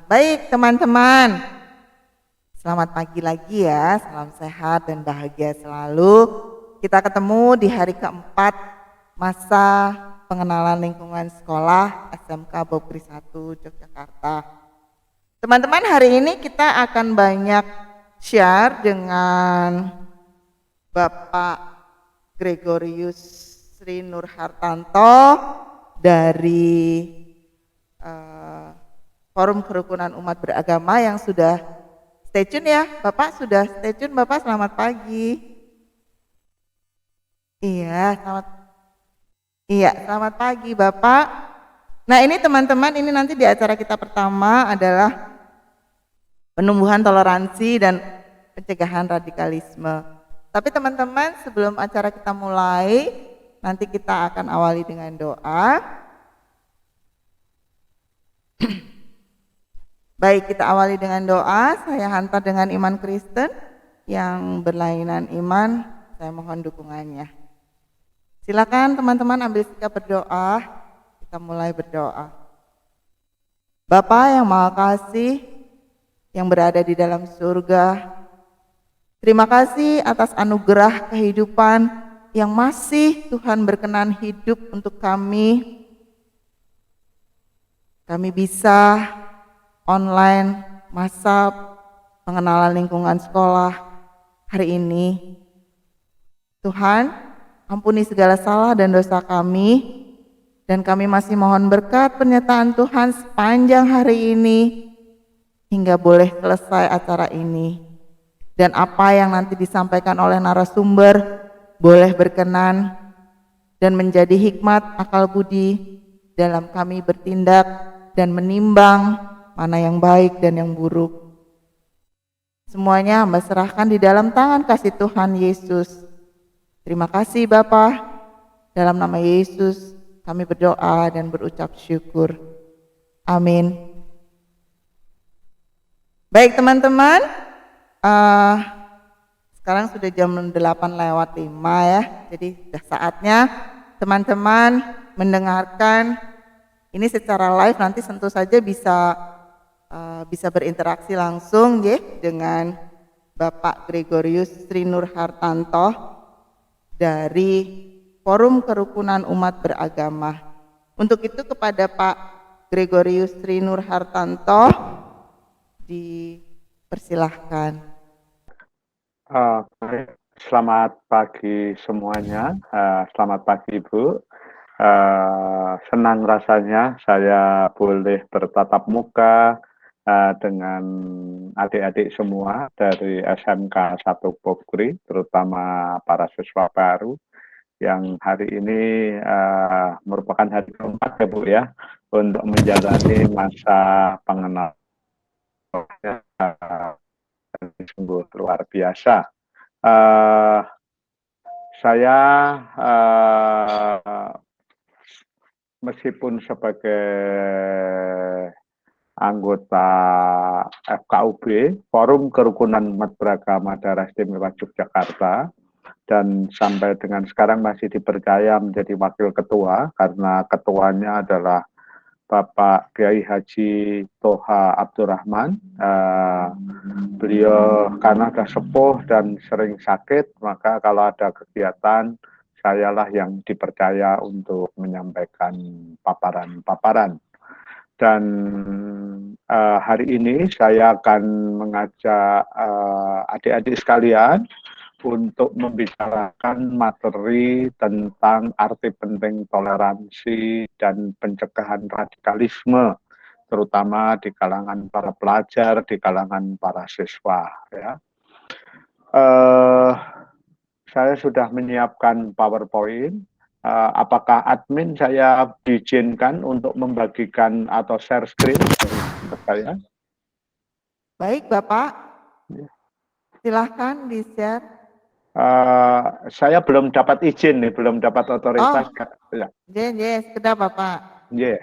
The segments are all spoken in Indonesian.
Baik teman-teman, selamat pagi lagi ya, salam sehat dan bahagia selalu. Kita ketemu di hari keempat masa pengenalan lingkungan sekolah SMK Bokri 1 Yogyakarta. Teman-teman, hari ini kita akan banyak share dengan Bapak Gregorius Sri Nurhartanto dari Forum Kerukunan Umat Beragama yang sudah stay tune ya. Bapak sudah stay tune, Bapak selamat pagi. Selamat pagi Bapak. Nah ini teman-teman, ini nanti di acara kita pertama adalah penumbuhan toleransi dan pencegahan radikalisme. Tapi teman-teman, sebelum acara kita mulai, nanti kita akan awali dengan doa. Baik, kita awali dengan doa. Saya hantar dengan iman Kristen yang berlainan iman. Saya mohon dukungannya. Silakan teman-teman ambil sikap berdoa. Kita mulai berdoa. Bapa yang Maha Kasih, yang berada di dalam surga, terima kasih atas anugerah kehidupan yang masih Tuhan berkenan hidup untuk kami. Kami bisa online masa pengenalan lingkungan sekolah hari ini. Tuhan, ampuni segala salah dan dosa kami, dan kami masih mohon berkat penyertaan Tuhan sepanjang hari ini hingga boleh selesai acara ini. Dan apa yang nanti disampaikan oleh narasumber boleh berkenan dan menjadi hikmat akal budi dalam kami bertindak dan menimbang mana yang baik dan yang buruk. Semuanya hamba serahkan di dalam tangan kasih Tuhan Yesus. Terima kasih Bapa. Dalam nama Yesus kami berdoa dan berucap syukur. Amin. Baik teman-teman, sekarang sudah jam 8:05 ya. Jadi sudah saatnya teman-teman mendengarkan ini secara live, nanti tentu saja bisa berinteraksi langsung ya dengan Bapak Gregorius Sri Nurhartanto dari Forum Kerukunan Umat Beragama. Untuk itu kepada Pak Gregorius Sri Nurhartanto dipersilahkan. Selamat pagi semuanya, selamat pagi Ibu. Senang rasanya saya boleh bertatap muka dengan adik-adik semua dari SMK 1 Bokri, terutama para siswa baru yang hari ini merupakan hari keempat ya Bu ya, untuk menjalani masa pengenalan. Sungguh luar biasa. Saya meskipun sebagai anggota FKUB, Forum Kerukunan Umat Beragama Daerah Istimewa Yogyakarta, dan sampai dengan sekarang masih dipercaya menjadi wakil ketua karena ketuanya adalah Bapak Kiai Haji Toha Abdurrahman. Beliau karena sudah sepuh dan sering sakit, maka kalau ada kegiatan, sayalah yang dipercaya untuk menyampaikan paparan-paparan. Dan hari ini saya akan mengajak adik-adik sekalian untuk membicarakan materi tentang arti penting toleransi dan pencegahan radikalisme, terutama di kalangan para pelajar, di kalangan para siswa. Ya. Saya sudah menyiapkan PowerPoint. Apakah admin saya diizinkan untuk membagikan atau share screen untuk saya? Baik Bapak, silahkan di-share. Saya belum dapat izin nih, belum dapat otoritas. Ya. Sudah Bapak. Ya.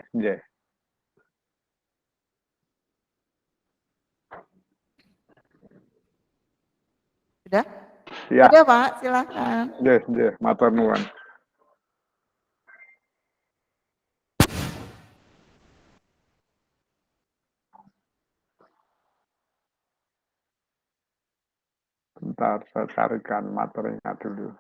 Sudah? Ya. Sudah Pak, silahkan. Ya, matur nuwun. Sebentar, saya carikan materinya dulu.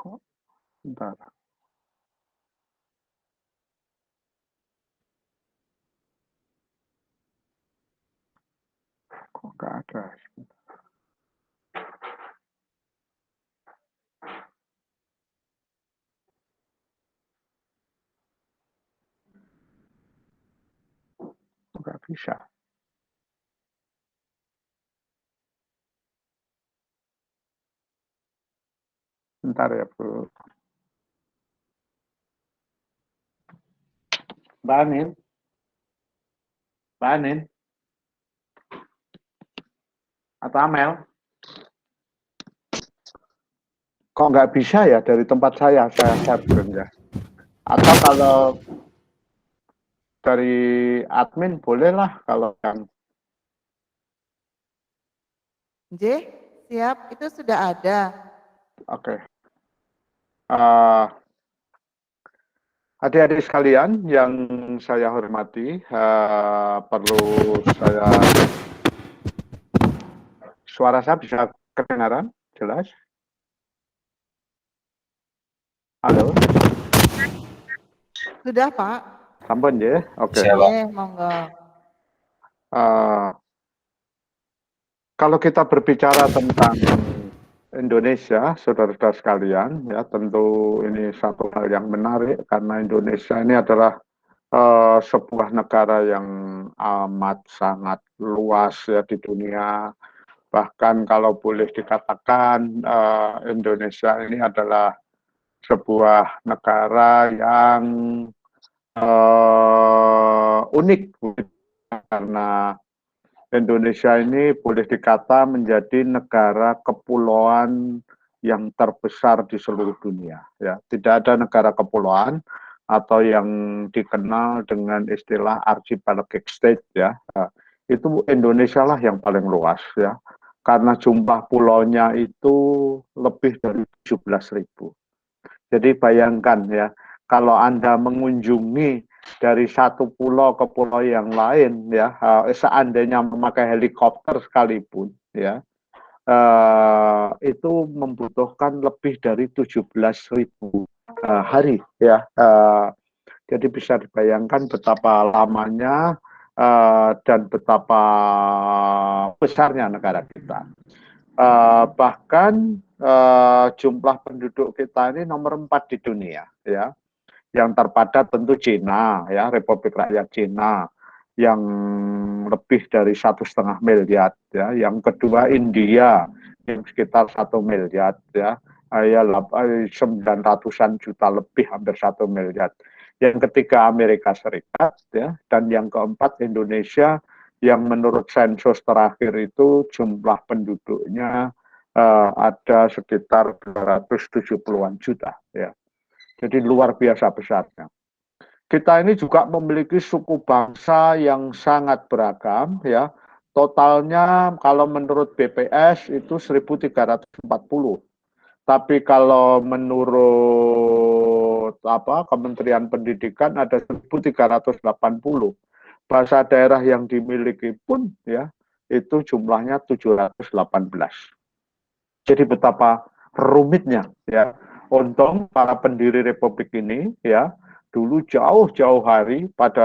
Kok, bentar. Kok nggak ada? Nggak bisa. Bentar ya, Bu. Mbak Anin, Mbak Anin, atau Amel, kok nggak bisa ya dari tempat saya share screen ya? Atau kalau dari admin bolehlah kalau yang J, siap, itu sudah ada. oke. Adik-adik sekalian yang saya hormati, perlu suara saya bisa kedengaran jelas? Halo, Sudah, Pak. sampun ya, oke. Monggo. Kalau kita berbicara tentang Indonesia, saudara-saudara sekalian, ya tentu ini satu hal yang menarik karena Indonesia ini adalah sebuah negara yang amat sangat luas ya di dunia. Bahkan kalau boleh dikatakan Indonesia ini adalah sebuah negara yang unik karena Indonesia ini boleh dikata menjadi negara kepulauan yang terbesar di seluruh dunia. Ya, tidak ada negara kepulauan atau yang dikenal dengan istilah archipelagic state ya. Itu Indonesia lah yang paling luas ya. Karena jumlah pulaunya itu lebih dari 17.000. Jadi bayangkan ya, kalau Anda mengunjungi dari satu pulau ke pulau yang lain ya, seandainya memakai helikopter sekalipun ya, itu membutuhkan lebih dari 17.000 hari ya. Jadi bisa dibayangkan betapa lamanya dan betapa besarnya negara kita. Bahkan jumlah penduduk kita ini nomor 4 di dunia ya. Yang terpadat tentu Cina ya, Republik Rakyat Cina yang lebih dari 1,5 miliar ya. Yang kedua India yang sekitar 1 miliar ya, 900-an juta lebih, hampir 1 miliar. Yang ketiga Amerika Serikat ya, dan yang keempat Indonesia yang menurut sensus terakhir itu jumlah penduduknya ada sekitar 270-an juta ya. Jadi luar biasa besarnya. Kita ini juga memiliki suku bangsa yang sangat beragam ya. Totalnya kalau menurut BPS itu 1.340. Tapi kalau menurut Kementerian Pendidikan ada 1.380. Bahasa daerah yang dimiliki pun ya itu jumlahnya 718. Jadi betapa rumitnya ya. Untung para pendiri Republik ini ya dulu jauh-jauh hari pada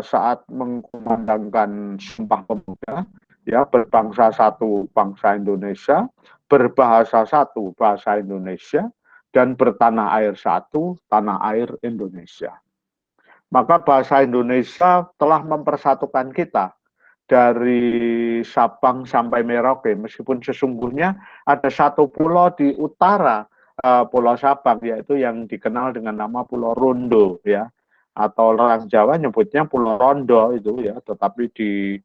saat mengkumandangkan Sumpah Pemuda ya, berbangsa satu bangsa Indonesia, berbahasa satu bahasa Indonesia, dan bertanah air satu tanah air Indonesia. Maka bahasa Indonesia telah mempersatukan kita dari Sabang sampai Merauke, meskipun sesungguhnya ada satu pulau di utara Pulau Sabang, yaitu yang dikenal dengan nama Pulau Rondo ya, atau orang Jawa nyebutnya Pulau Rondo itu ya, tetapi di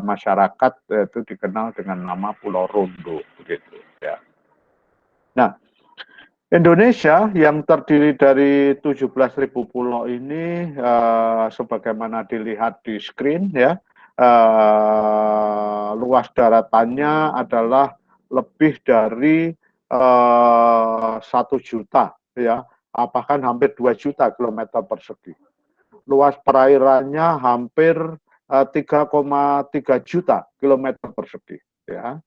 masyarakat itu dikenal dengan nama Pulau Rondo begitu ya. Nah, Indonesia yang terdiri dari 17.000 pulau ini sebagaimana dilihat di screen ya, luas daratannya adalah lebih dari 1 juta, ya, bahkan hampir 2 juta kilometer persegi. Luas perairannya hampir 3,3 juta kilometer persegi, ya.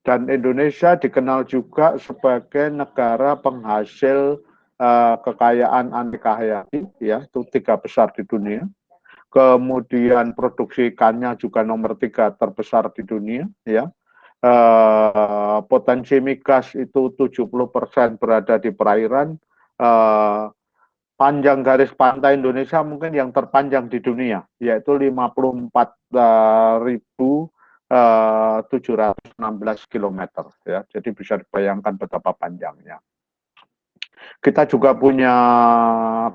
Dan Indonesia dikenal juga sebagai negara penghasil kekayaan aneka hayati, ya, itu 3 besar di dunia. Kemudian produksi ikannya juga nomor 3 terbesar di dunia, ya. Potensi migas itu 70% berada di perairan. Panjang garis pantai Indonesia mungkin yang terpanjang di dunia, yaitu 54.716 km, ya. Jadi bisa dibayangkan betapa panjangnya. Kita juga punya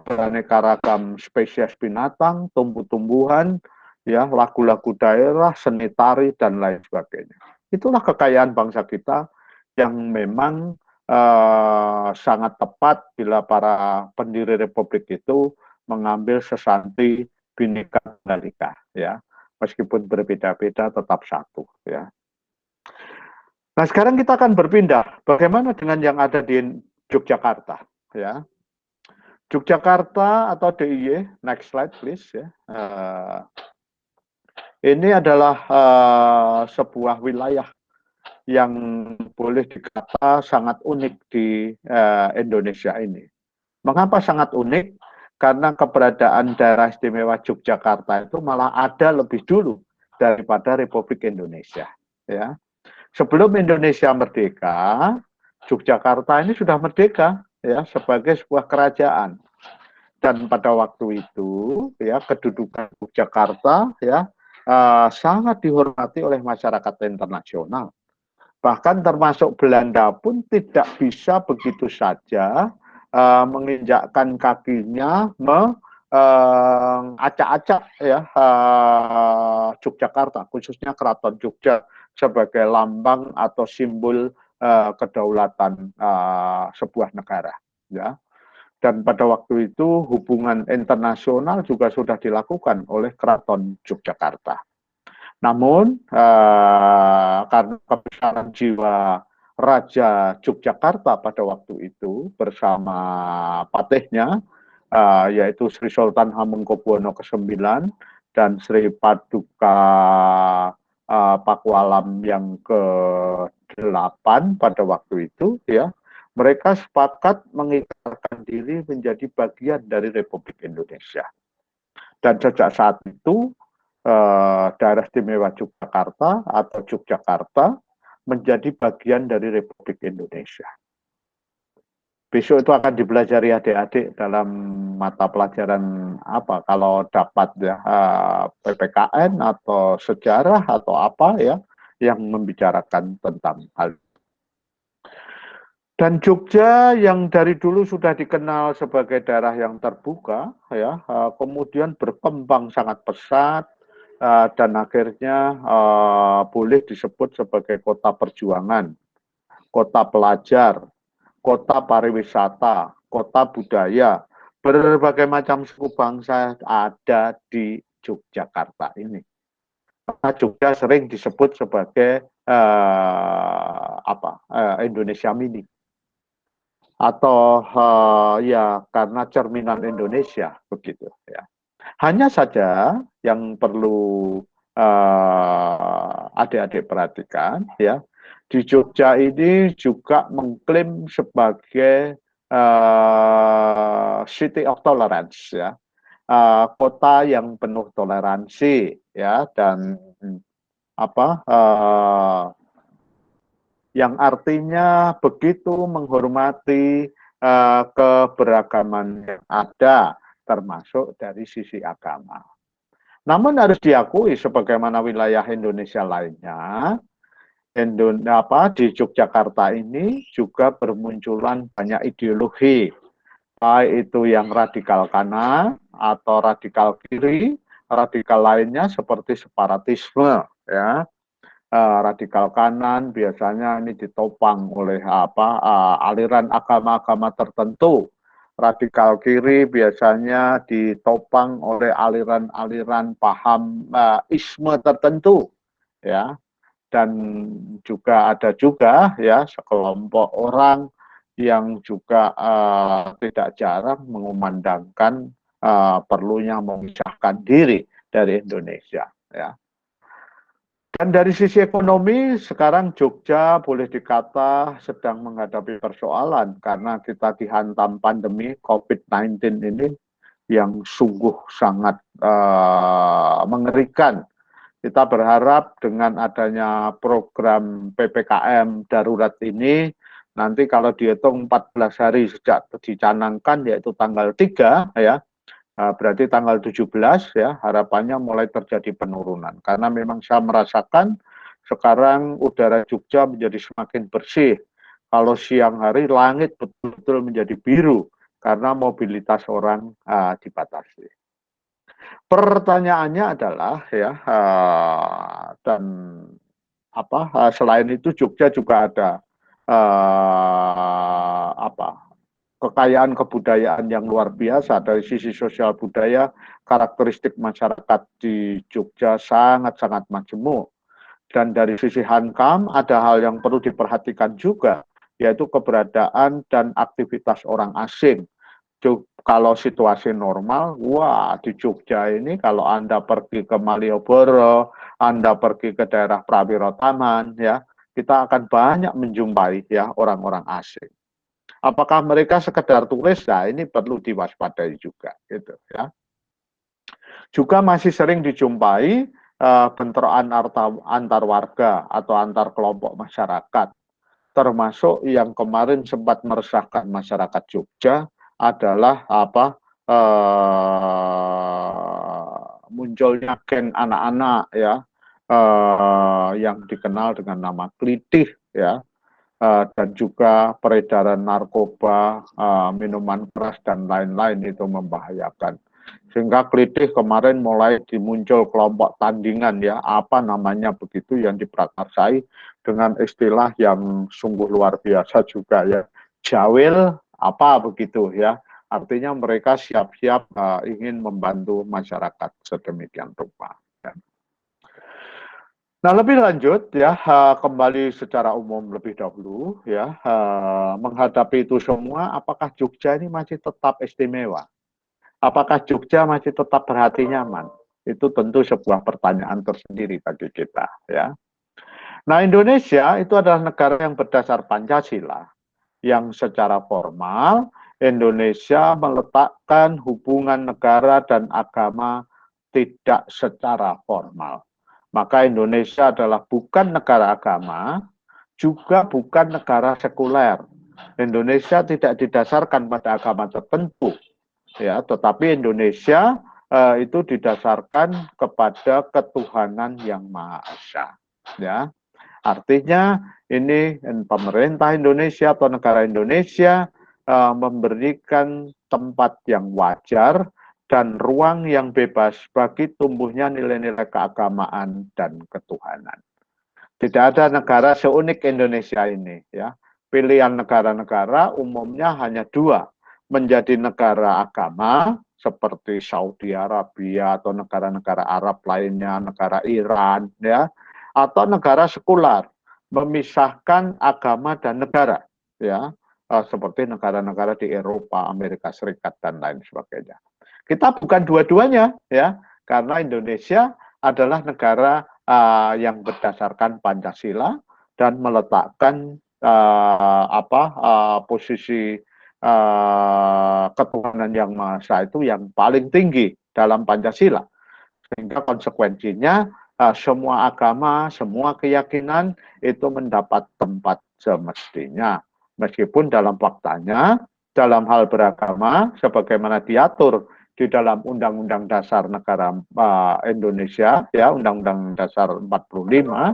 beraneka ragam spesies binatang, tumbuh-tumbuhan, ya, lagu-lagu daerah, seni tari, dan lain sebagainya. Itulah kekayaan bangsa kita yang memang sangat tepat bila para pendiri republik itu mengambil sesanti Bhinneka Tunggal Ika, ya. Meskipun berbeda-beda tetap satu, ya. Nah, sekarang kita akan berpindah. Bagaimana dengan yang ada di Yogyakarta, ya. Yogyakarta atau DIY, next slide please, ya. Ini adalah sebuah wilayah yang boleh dikata sangat unik di Indonesia ini. Mengapa sangat unik? Karena keberadaan daerah istimewa Yogyakarta itu malah ada lebih dulu daripada Republik Indonesia, ya. Sebelum Indonesia merdeka, Yogyakarta ini sudah merdeka, ya, sebagai sebuah kerajaan. Dan pada waktu itu, ya, kedudukan Yogyakarta, ya, sangat dihormati oleh masyarakat internasional. Bahkan termasuk Belanda pun tidak bisa begitu saja menginjakkan kakinya, mengacak-acak, ya, Yogyakarta, khususnya Keraton Jogja sebagai lambang atau simbol kedaulatan sebuah negara, ya. Dan pada waktu itu hubungan internasional juga sudah dilakukan oleh Keraton Yogyakarta. Namun karena kebesaran jiwa Raja Yogyakarta pada waktu itu bersama patihnya, yaitu Sri Sultan Hamengkubuwono ke-9 dan Sri Paduka Pakualam yang ke-8 pada waktu itu, ya, mereka sepakat mengikrarkan diri menjadi bagian dari Republik Indonesia. Dan sejak saat itu daerah istimewa Yogyakarta atau Yogyakarta menjadi bagian dari Republik Indonesia. Besok itu akan dipelajari adik-adik dalam mata pelajaran apa, kalau dapat, ya, PPKN atau sejarah atau apa, ya, yang membicarakan tentang hal. Dan Jogja yang dari dulu sudah dikenal sebagai daerah yang terbuka, ya, kemudian berkembang sangat pesat, dan akhirnya boleh disebut sebagai kota perjuangan, kota pelajar, kota pariwisata, kota budaya. Berbagai macam suku bangsa ada di Yogyakarta ini. Karena Jogja sering disebut sebagai Indonesia Mini, atau ya karena cerminan Indonesia begitu, ya. Hanya saja yang perlu adik-adik perhatikan, ya, di Jogja ini juga mengklaim sebagai City of Tolerance, ya, kota yang penuh toleransi, ya, dan yang artinya begitu menghormati keberagaman yang ada, termasuk dari sisi agama. Namun harus diakui sebagaimana wilayah Indonesia lainnya, di Yogyakarta ini juga bermunculan banyak ideologi, baik itu yang radikal kanan atau radikal kiri, radikal lainnya seperti separatisme, ya. Radikal kanan biasanya ini ditopang oleh aliran agama-agama tertentu, radikal kiri biasanya ditopang oleh aliran-aliran paham isme tertentu, ya, dan juga ada juga ya sekelompok orang yang juga tidak jarang mengumandangkan perlunya memisahkan diri dari Indonesia, ya. Dan dari sisi ekonomi, sekarang Jogja boleh dikata sedang menghadapi persoalan karena kita dihantam pandemi COVID-19 ini yang sungguh sangat mengerikan. Kita berharap dengan adanya program PPKM darurat ini, nanti kalau dihitung 14 hari sejak dicanangkan, yaitu tanggal 3, ya, berarti tanggal 17 ya, harapannya mulai terjadi penurunan. Karena memang saya merasakan sekarang udara Jogja menjadi semakin bersih. Kalau siang hari langit betul-betul menjadi biru karena mobilitas orang dibatasi. Pertanyaannya adalah ya, dan selain itu Jogja juga ada kekayaan kebudayaan yang luar biasa. Dari sisi sosial budaya, karakteristik masyarakat di Jogja sangat-sangat majemuk. Dan dari sisi hankam, ada hal yang perlu diperhatikan juga, yaitu keberadaan dan aktivitas orang asing. Kalau situasi normal, wah di Jogja ini kalau Anda pergi ke Malioboro, Anda pergi ke daerah Prawiro Taman, ya, kita akan banyak menjumpai ya orang-orang asing. Apakah mereka sekedar turis? Nah, ini perlu diwaspadai juga, gitu ya. Juga masih sering dijumpai bentrokan antar warga atau antar kelompok masyarakat, termasuk yang kemarin sempat meresahkan masyarakat Jogja adalah munculnya geng anak-anak ya, yang dikenal dengan nama Klitih ya. Dan juga peredaran narkoba, minuman keras, dan lain-lain itu membahayakan. Sehingga Klitih kemarin mulai dimuncul kelompok tandingan ya, apa namanya begitu, yang diprakarsai dengan istilah yang sungguh luar biasa juga ya, jawil apa begitu ya. Artinya mereka siap-siap ingin membantu masyarakat sedemikian rupa. Ya. Nah, lebih lanjut ya, kembali secara umum lebih dahulu ya, menghadapi itu semua, apakah Jogja ini masih tetap istimewa? Apakah Jogja masih tetap berhati nyaman? Itu tentu sebuah pertanyaan tersendiri bagi kita ya. Nah, Indonesia itu adalah negara yang berdasar Pancasila, yang secara formal Indonesia meletakkan hubungan negara dan agama tidak secara formal. Maka Indonesia adalah bukan negara agama, juga bukan negara sekuler. Indonesia tidak didasarkan pada agama tertentu, ya, tetapi Indonesia itu didasarkan kepada ketuhanan yang Maha Esa. Ya, artinya ini pemerintah Indonesia atau negara Indonesia memberikan tempat yang wajar dan ruang yang bebas bagi tumbuhnya nilai-nilai keagamaan dan ketuhanan. Tidak ada negara seunik Indonesia ini, ya. Pilihan negara-negara umumnya hanya dua, menjadi negara agama seperti Saudi Arabia atau negara-negara Arab lainnya, negara Iran, ya, atau negara sekular, memisahkan agama dan negara, ya, seperti negara-negara di Eropa, Amerika Serikat, dan lain sebagainya. Kita bukan dua-duanya, ya, karena Indonesia adalah negara yang berdasarkan Pancasila dan meletakkan posisi ketuhanan yang Maha Esa itu yang paling tinggi dalam Pancasila. Sehingga konsekuensinya semua agama, semua keyakinan itu mendapat tempat semestinya. Meskipun dalam faktanya, dalam hal beragama, sebagaimana diatur di dalam Undang-Undang Dasar Negara Indonesia, ya, Undang-Undang Dasar 45,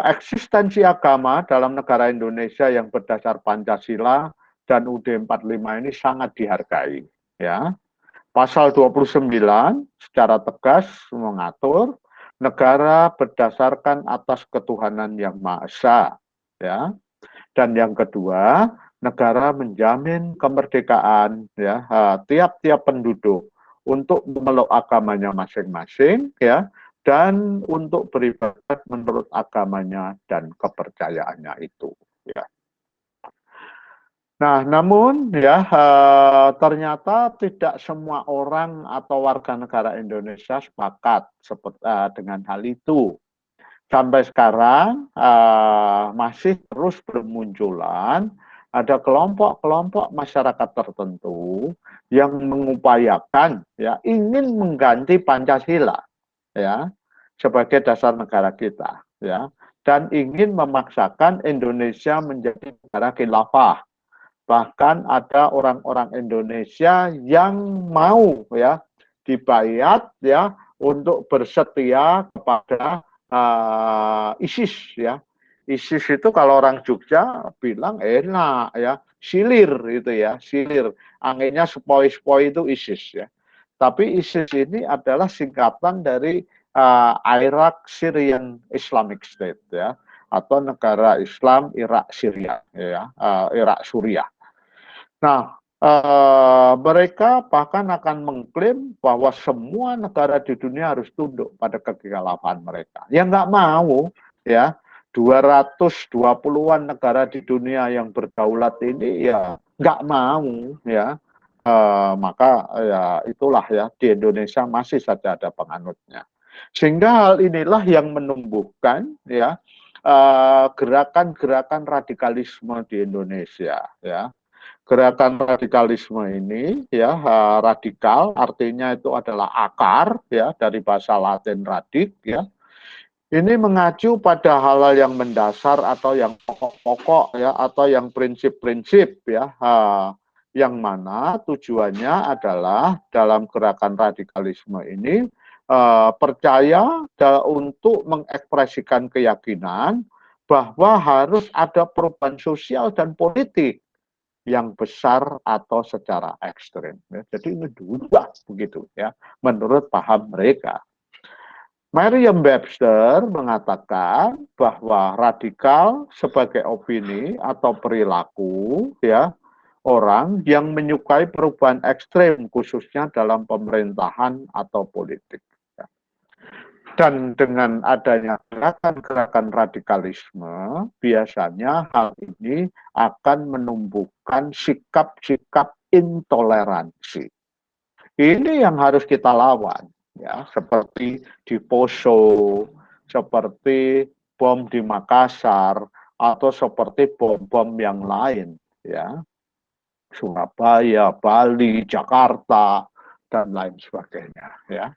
eksistensi agama dalam negara Indonesia yang berdasar Pancasila dan UUD 45 ini sangat dihargai. Ya. Pasal 29 secara tegas mengatur negara berdasarkan atas ketuhanan yang Maha Esa. Ya. Dan yang kedua, negara menjamin kemerdekaan ya tiap-tiap penduduk untuk memeluk agamanya masing-masing ya dan untuk beribadat menurut agamanya dan kepercayaannya itu ya. Nah, namun ya ternyata tidak semua orang atau warga negara Indonesia sepakat dengan hal itu. Sampai sekarang masih terus bermunculan ada kelompok-kelompok masyarakat tertentu yang mengupayakan ya ingin mengganti Pancasila ya sebagai dasar negara kita ya dan ingin memaksakan Indonesia menjadi negara khilafah. Bahkan ada orang-orang Indonesia yang mau ya dibayat ya untuk bersetia kepada ISIS ya. ISIS itu kalau orang Jogja bilang enak ya, silir itu ya, silir. Anginnya sepoi-sepoi itu ISIS ya. Tapi ISIS ini adalah singkatan dari Iraq Syrian Islamic State ya atau negara Islam Irak Syria ya, Irak Suriah. Nah, mereka bahkan akan mengklaim bahwa semua negara di dunia harus tunduk pada kekhilafan mereka. Ya nggak mau, ya. 220-an negara di dunia yang berdaulat ini ya nggak mau, ya. Maka ya itulah ya di Indonesia masih saja ada penganutnya. Sehingga hal inilah yang menumbuhkan ya gerakan-gerakan radikalisme di Indonesia, ya. Gerakan radikalisme ini ya radikal artinya itu adalah akar ya dari bahasa Latin radik ya. Ini mengacu pada hal-hal yang mendasar atau yang pokok-pokok ya atau yang prinsip-prinsip ya yang mana tujuannya adalah dalam gerakan radikalisme ini percaya untuk mengekspresikan keyakinan bahwa harus ada perubahan sosial dan politik yang besar atau secara ekstrim. Ya. Jadi ini dua begitu ya, menurut paham mereka. Merriam-Webster mengatakan bahwa radikal sebagai opini atau perilaku ya orang yang menyukai perubahan ekstrim khususnya dalam pemerintahan atau politik. Dan dengan adanya gerakan-gerakan radikalisme, biasanya hal ini akan menumbuhkan sikap-sikap intoleransi. Ini yang harus kita lawan, ya, seperti di Poso, seperti bom di Makassar, atau seperti bom-bom yang lain, ya, Surabaya, Bali, Jakarta, dan lain sebagainya, ya.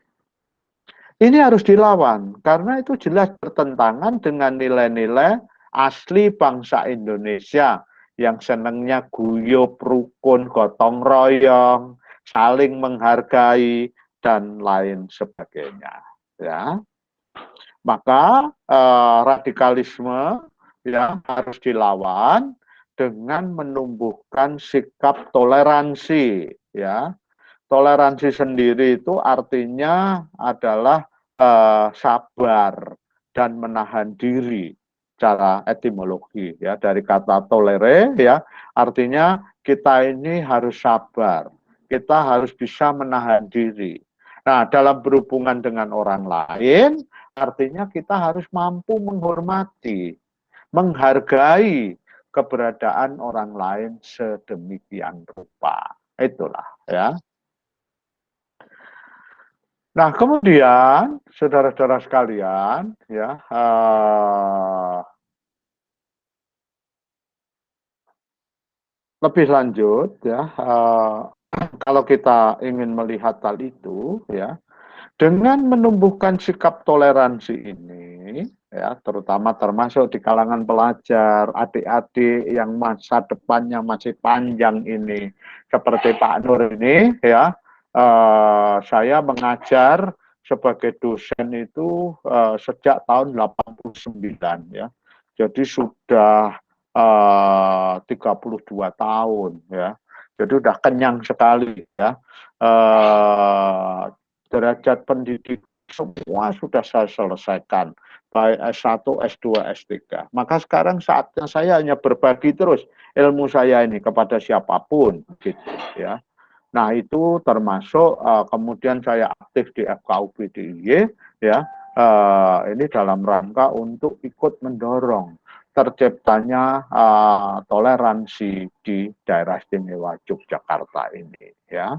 Ini harus dilawan karena itu jelas bertentangan dengan nilai-nilai asli bangsa Indonesia yang senangnya guyup, rukun, gotong royong, saling menghargai dan lain sebagainya. Ya, maka radikalisme ya harus dilawan dengan menumbuhkan sikap toleransi. Ya, toleransi sendiri itu artinya adalah sabar dan menahan diri secara etimologi ya dari kata tolere ya artinya kita ini harus sabar, kita harus bisa menahan diri. Nah, dalam berhubungan dengan orang lain artinya kita harus mampu menghormati, menghargai keberadaan orang lain sedemikian rupa. Itulah ya. Nah, kemudian saudara-saudara sekalian, ya lebih lanjut, ya kalau kita ingin melihat hal itu, ya dengan menumbuhkan sikap toleransi ini, ya terutama termasuk di kalangan pelajar, adik-adik yang masa depannya masih panjang ini, seperti Pak Nur ini, ya saya mengajar sebagai dosen itu sejak tahun 89 ya. Jadi sudah 32 tahun ya. Jadi sudah kenyang sekali ya. Derajat pendidik semua sudah saya selesaikan baik S1, S2, S3. Maka sekarang saatnya saya hanya berbagi terus ilmu saya ini kepada siapapun, gitu ya. Nah, itu termasuk kemudian saya aktif di FKUP DIY, ya. Ini dalam rangka untuk ikut mendorong terciptanya toleransi di daerah istimewa Yogyakarta ini, ya.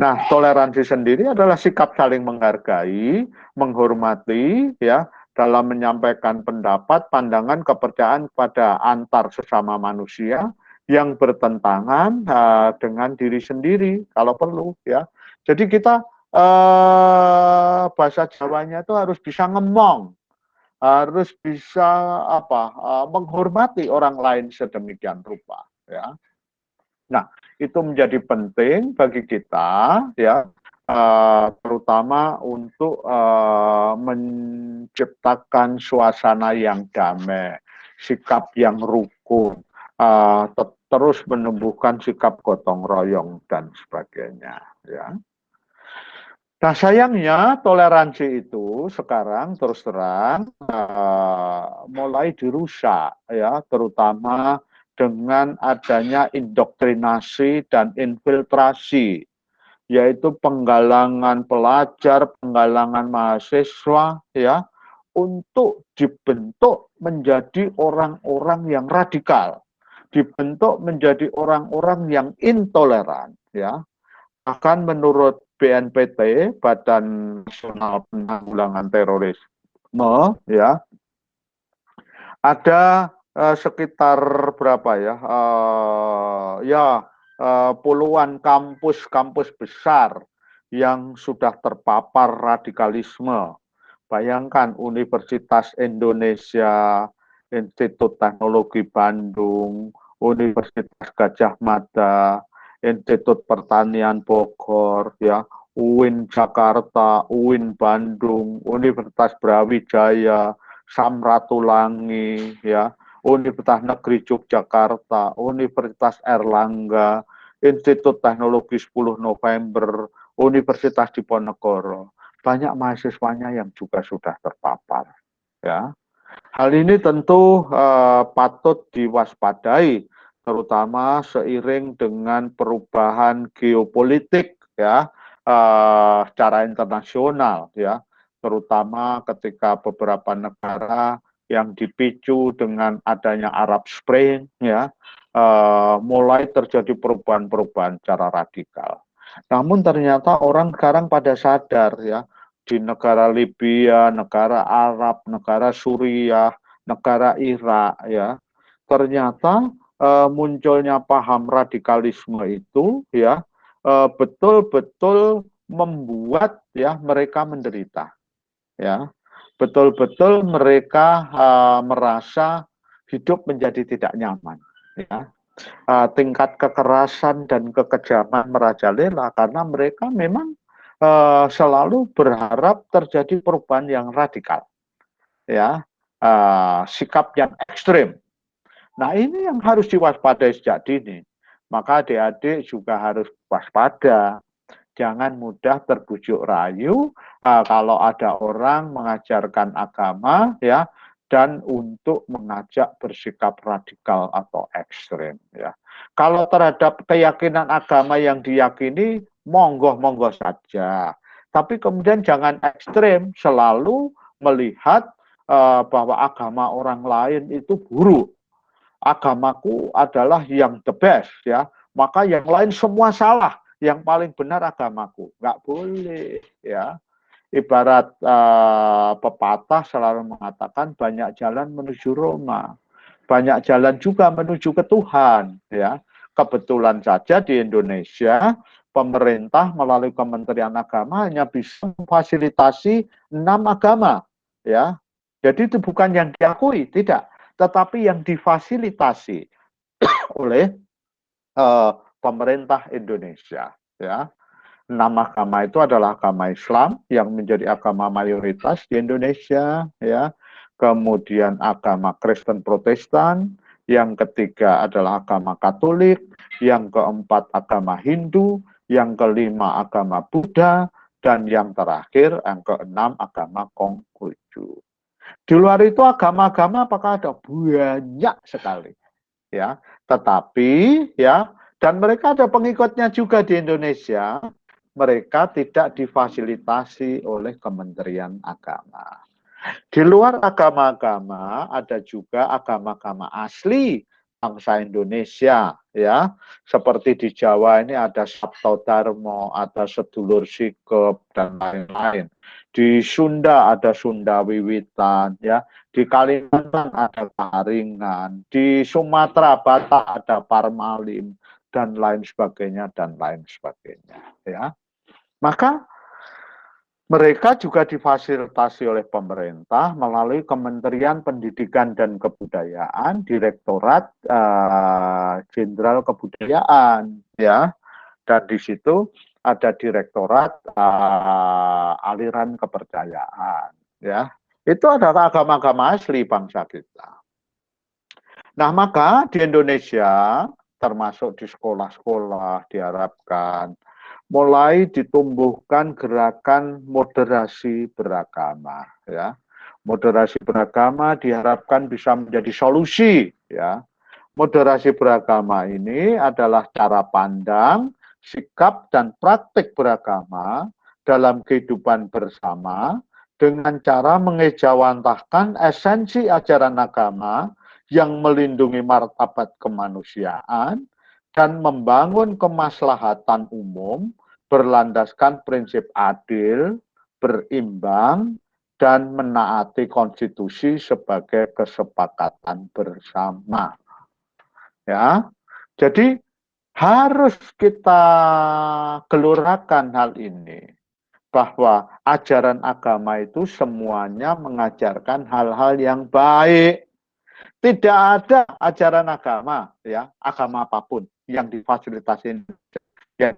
Nah, toleransi sendiri adalah sikap saling menghargai, menghormati, ya, dalam menyampaikan pendapat, pandangan, kepercayaan pada antar sesama manusia yang bertentangan dengan diri sendiri kalau perlu, ya. Jadi kita bahasa Jawanya itu harus bisa ngemong, harus bisa menghormati orang lain sedemikian rupa, ya. Nah, itu menjadi penting bagi kita, ya, terutama untuk menciptakan suasana yang damai, sikap yang rukun, terus menumbuhkan sikap gotong royong dan sebagainya, ya. Nah, sayangnya toleransi itu sekarang terus terang mulai dirusak, ya, terutama dengan adanya indoktrinasi dan infiltrasi, yaitu penggalangan pelajar, penggalangan mahasiswa, ya, untuk dibentuk menjadi orang-orang yang radikal, dibentuk menjadi orang-orang yang intoleran, ya. Bahkan menurut BNPT, Badan Nasional Penanggulangan Terorisme, ya, ada sekitar berapa ya? Puluhan kampus-kampus besar yang sudah terpapar radikalisme. Bayangkan Universitas Indonesia, Institut Teknologi Bandung, Universitas Gajah Mada, Institut Pertanian Bogor, ya, UIN Jakarta, UIN Bandung, Universitas Brawijaya, Samratulangi, ya, Universitas Negeri Yogyakarta, Universitas Erlangga, Institut Teknologi 10 November, Universitas Diponegoro. Banyak mahasiswanya yang juga sudah terpapar, ya. Hal ini tentu patut diwaspadai, terutama seiring dengan perubahan geopolitik, ya, secara internasional, ya, terutama ketika beberapa negara yang dipicu dengan adanya Arab Spring, ya, mulai terjadi perubahan-perubahan secara radikal. Namun ternyata orang sekarang pada sadar, ya, di negara Libya, negara Arab, negara Suriah, negara Irak, ya, ternyata munculnya paham radikalisme itu, ya, betul-betul membuat, ya, mereka menderita, ya, betul-betul mereka merasa hidup menjadi tidak nyaman, ya. Tingkat kekerasan dan kekejaman merajalela karena mereka memang selalu berharap terjadi perubahan yang radikal, ya, sikap yang ekstrim. Nah, ini yang harus diwaspadai sejak dini. Maka adik-adik juga harus waspada, jangan mudah terbujuk rayu kalau ada orang mengajarkan agama, ya, dan untuk mengajak bersikap radikal atau ekstrem, ya. Kalau terhadap keyakinan agama yang diyakini, monggo-monggo saja. Tapi kemudian jangan ekstrem, selalu melihat bahwa agama orang lain itu buruk. Agamaku adalah yang the best, ya. Maka yang lain semua salah. Yang paling benar agamaku. Nggak boleh, ya. Ibarat pepatah selalu mengatakan banyak jalan menuju Roma, banyak jalan juga menuju ke Tuhan, ya. Kebetulan saja di Indonesia pemerintah melalui Kementerian Agama hanya bisa memfasilitasi 6 agama, ya. Jadi itu bukan yang diakui, tidak, tetapi yang difasilitasi oleh pemerintah Indonesia, ya. 6 agama itu adalah agama Islam yang menjadi agama mayoritas di Indonesia, ya. Kemudian agama Kristen Protestan, yang ketiga adalah agama Katolik, yang keempat agama Hindu, yang kelima agama Buddha, dan yang terakhir yang keenam agama Konghucu. Di luar itu agama-agama apakah ada? Banyak sekali, ya. Tetapi ya, dan mereka ada pengikutnya juga di Indonesia. Mereka tidak difasilitasi oleh Kementerian Agama. Di luar agama-agama ada juga agama-agama asli bangsa Indonesia, ya. Seperti di Jawa ini ada Sabto Darmo, ada Sedulur Sikep dan lain-lain. Di Sunda ada Sunda Wiwitan, ya. Di Kalimantan ada Karingan, di Sumatera Batak ada Parmalim dan lain sebagainya dan lain sebagainya, ya. Maka mereka juga difasilitasi oleh pemerintah melalui Kementerian Pendidikan dan Kebudayaan, Direktorat Jenderal Kebudayaan, ya. Dan di situ ada Direktorat Aliran Kepercayaan, ya. Itu adalah agama-agama asli bangsa kita. Nah, maka di Indonesia, termasuk di sekolah-sekolah, diharapkan mulai ditumbuhkan gerakan moderasi beragama, ya. Moderasi beragama diharapkan bisa menjadi solusi, ya. Moderasi beragama ini adalah cara pandang, sikap dan praktik beragama dalam kehidupan bersama dengan cara mengejawantahkan esensi ajaran agama yang melindungi martabat kemanusiaan dan membangun kemaslahatan umum berlandaskan prinsip adil, berimbang, dan menaati konstitusi sebagai kesepakatan bersama. Ya, jadi harus kita gelorakan hal ini bahwa ajaran agama itu semuanya mengajarkan hal-hal yang baik. Tidak ada ajaran agama, ya, agama apapun yang difasilitasi yang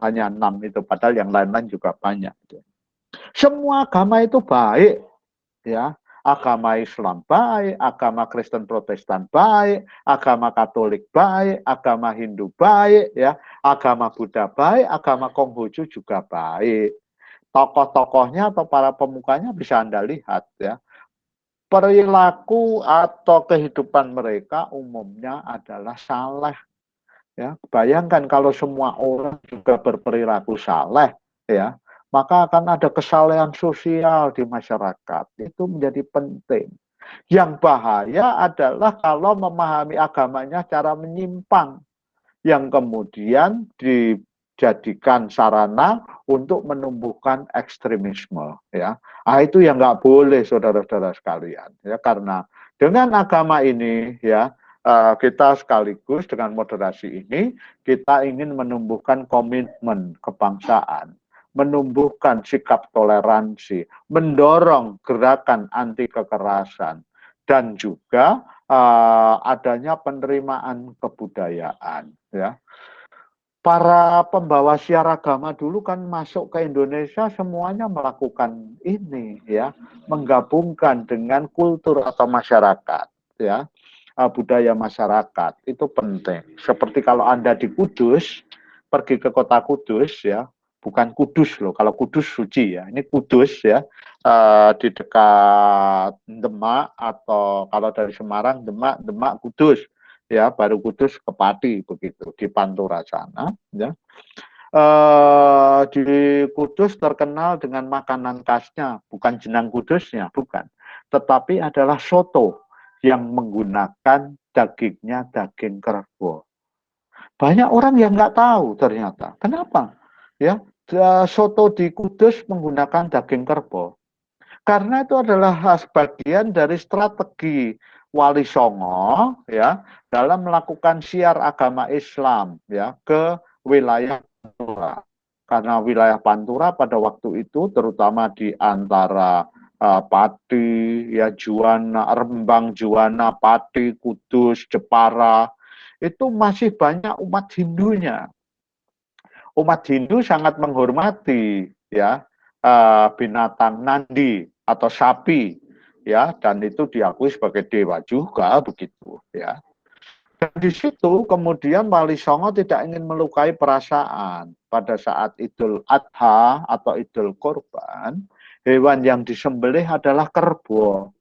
hanya 6 itu, padahal yang lain-lain juga banyak. Semua agama itu baik, ya. Agama Islam baik, agama Kristen Protestan baik, agama Katolik baik, agama Hindu baik, ya, agama Buddha baik, agama Konghucu juga baik. Tokoh-tokohnya atau para pemukanya bisa Anda lihat, ya. Perilaku atau kehidupan mereka umumnya adalah saleh, ya. Bayangkan kalau semua orang juga berperilaku saleh, ya, maka akan ada kesalehan sosial di masyarakat. Itu menjadi penting. Yang bahaya adalah kalau memahami agamanya cara menyimpang, yang kemudian dijadikan sarana untuk menumbuhkan ekstremisme, ya. Itu yang nggak boleh, saudara-saudara sekalian, ya, karena dengan agama ini, ya, kita sekaligus dengan moderasi ini kita ingin menumbuhkan komitmen kebangsaan, menumbuhkan sikap toleransi, mendorong gerakan anti kekerasan, dan juga adanya penerimaan kebudayaan, ya. Para pembawa siar agama dulu kan masuk ke Indonesia semuanya melakukan ini, ya, menggabungkan dengan kultur atau masyarakat, ya, budaya masyarakat itu penting. Seperti kalau Anda di Kudus, pergi ke kota Kudus, ya, bukan Kudus loh, kalau Kudus suci, ya, ini Kudus, ya, di dekat Demak, atau kalau dari Semarang Demak, Demak Kudus, ya, baru Kudus ke Pati, begitu di Pantura sana, ya. Di Kudus terkenal dengan makanan khasnya, bukan jenang kudusnya, bukan, tetapi adalah soto yang menggunakan dagingnya daging kerbau. Banyak orang yang nggak tahu ternyata. Kenapa? Ya, soto di Kudus menggunakan daging kerbau. Karena itu adalah sebagian dari strategi Wali Songo, ya, dalam melakukan siar agama Islam, ya, ke wilayah Pantura. Karena wilayah Pantura pada waktu itu terutama di antara Pati, ya, Juwana, Rembang, Juwana, Pati, Kudus, Jepara, itu masih banyak umat Hindunya. Umat Hindu sangat menghormati, ya, binatang nandi atau sapi, ya, dan itu diakui sebagai dewa juga, begitu, ya. Dan di situ kemudian Wali Songo tidak ingin melukai perasaan pada saat Idul Adha atau Idul Kurban. hewan yang disembelih adalah kerbau.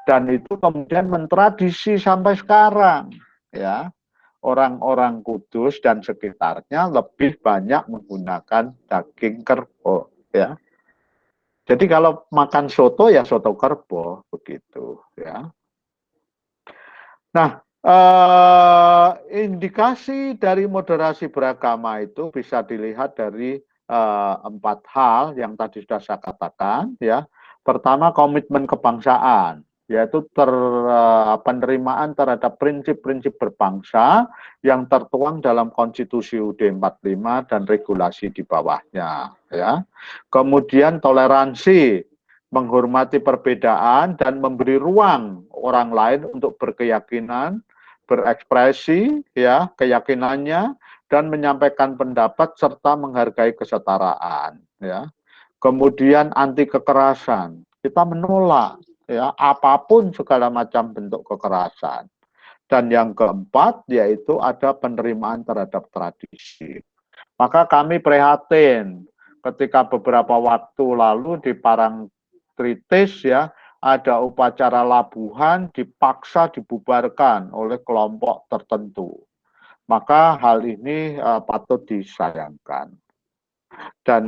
Dan itu kemudian mentradisi sampai sekarang, ya. Orang-orang Kudus dan sekitarnya lebih banyak menggunakan daging kerbau, ya. Jadi kalau makan soto ya soto kerbau begitu, ya. Nah, indikasi dari moderasi beragama itu bisa dilihat dari 4 hal yang tadi sudah saya katakan, ya. Pertama, komitmen kebangsaan, yaitu penerimaan terhadap prinsip-prinsip berbangsa yang tertuang dalam Konstitusi UUD 45 dan regulasi di bawahnya, ya. Kemudian toleransi, menghormati perbedaan dan memberi ruang orang lain untuk berkeyakinan, berekspresi, ya, keyakinannya, dan menyampaikan pendapat serta menghargai kesetaraan, ya. Kemudian anti kekerasan, kita menolak, ya, apapun segala macam bentuk kekerasan. Dan yang keempat yaitu ada penerimaan terhadap tradisi. Maka kami prihatin ketika beberapa waktu lalu di Parangtritis, ya, ada upacara labuhan dipaksa dibubarkan oleh kelompok tertentu. Maka hal ini patut disayangkan. Dan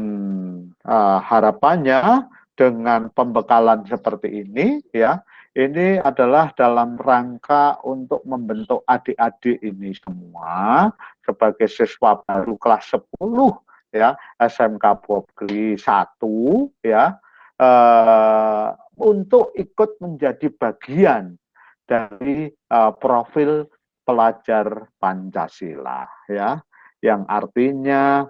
harapannya dengan pembekalan seperti ini, ya, ini adalah dalam rangka untuk membentuk adik-adik ini semua sebagai siswa baru kelas 10, ya, SMK Pogri 1, ya, untuk ikut menjadi bagian dari profil pelajar Pancasila, ya, yang artinya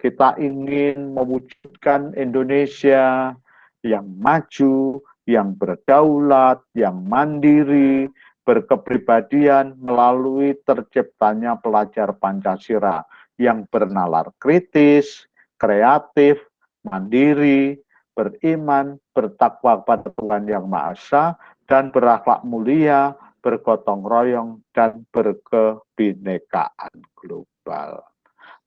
kita ingin mewujudkan Indonesia yang maju, yang berdaulat, yang mandiri, berkepribadian melalui terciptanya pelajar Pancasila yang bernalar kritis, kreatif, mandiri, beriman, bertakwa pada Tuhan Yang Maha Esa, dan berakhlak mulia, bergotong royong, dan berkebinekaan global.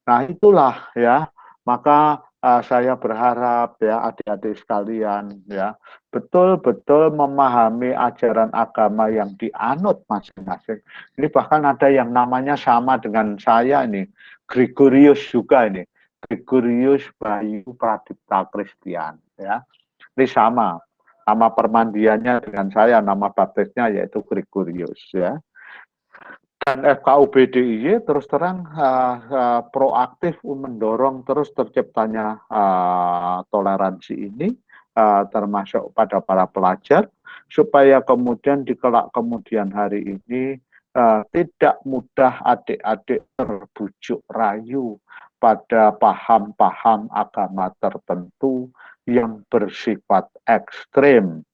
Nah, itulah, ya. Maka saya berharap, ya, adik-adik sekalian, ya, betul-betul memahami ajaran agama yang dianut masing-masing. Ini bahkan ada yang namanya sama dengan saya ini, Gregorius juga ini, Gregorius Bayu Pradipta Christian, ya. Ini sama, nama permandiannya dengan saya, nama baptisnya yaitu Gregorius, ya. Dan FKUB DIY terus terang proaktif mendorong terus terciptanya toleransi ini, termasuk pada para pelajar, supaya kemudian di kelak kemudian hari ini tidak mudah adik-adik terbujuk rayu pada paham-paham agama tertentu yang bersifat ekstrem,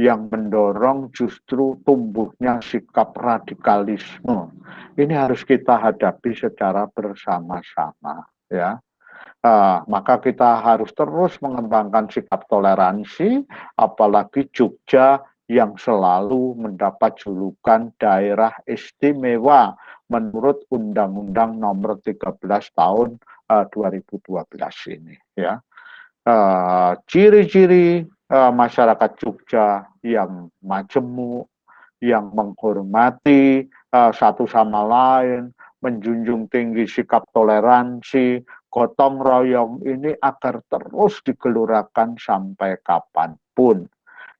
yang mendorong justru tumbuhnya sikap radikalisme. Ini harus kita hadapi secara bersama-sama, ya. Maka kita harus terus mengembangkan sikap toleransi, apalagi Jogja yang selalu mendapat julukan daerah istimewa menurut Undang-Undang Nomor 13 Tahun 2012 ini, ya. Ciri-ciri masyarakat Jogja yang majemuk, yang menghormati satu sama lain, menjunjung tinggi sikap toleransi, gotong royong ini agar terus digelurakan sampai kapanpun.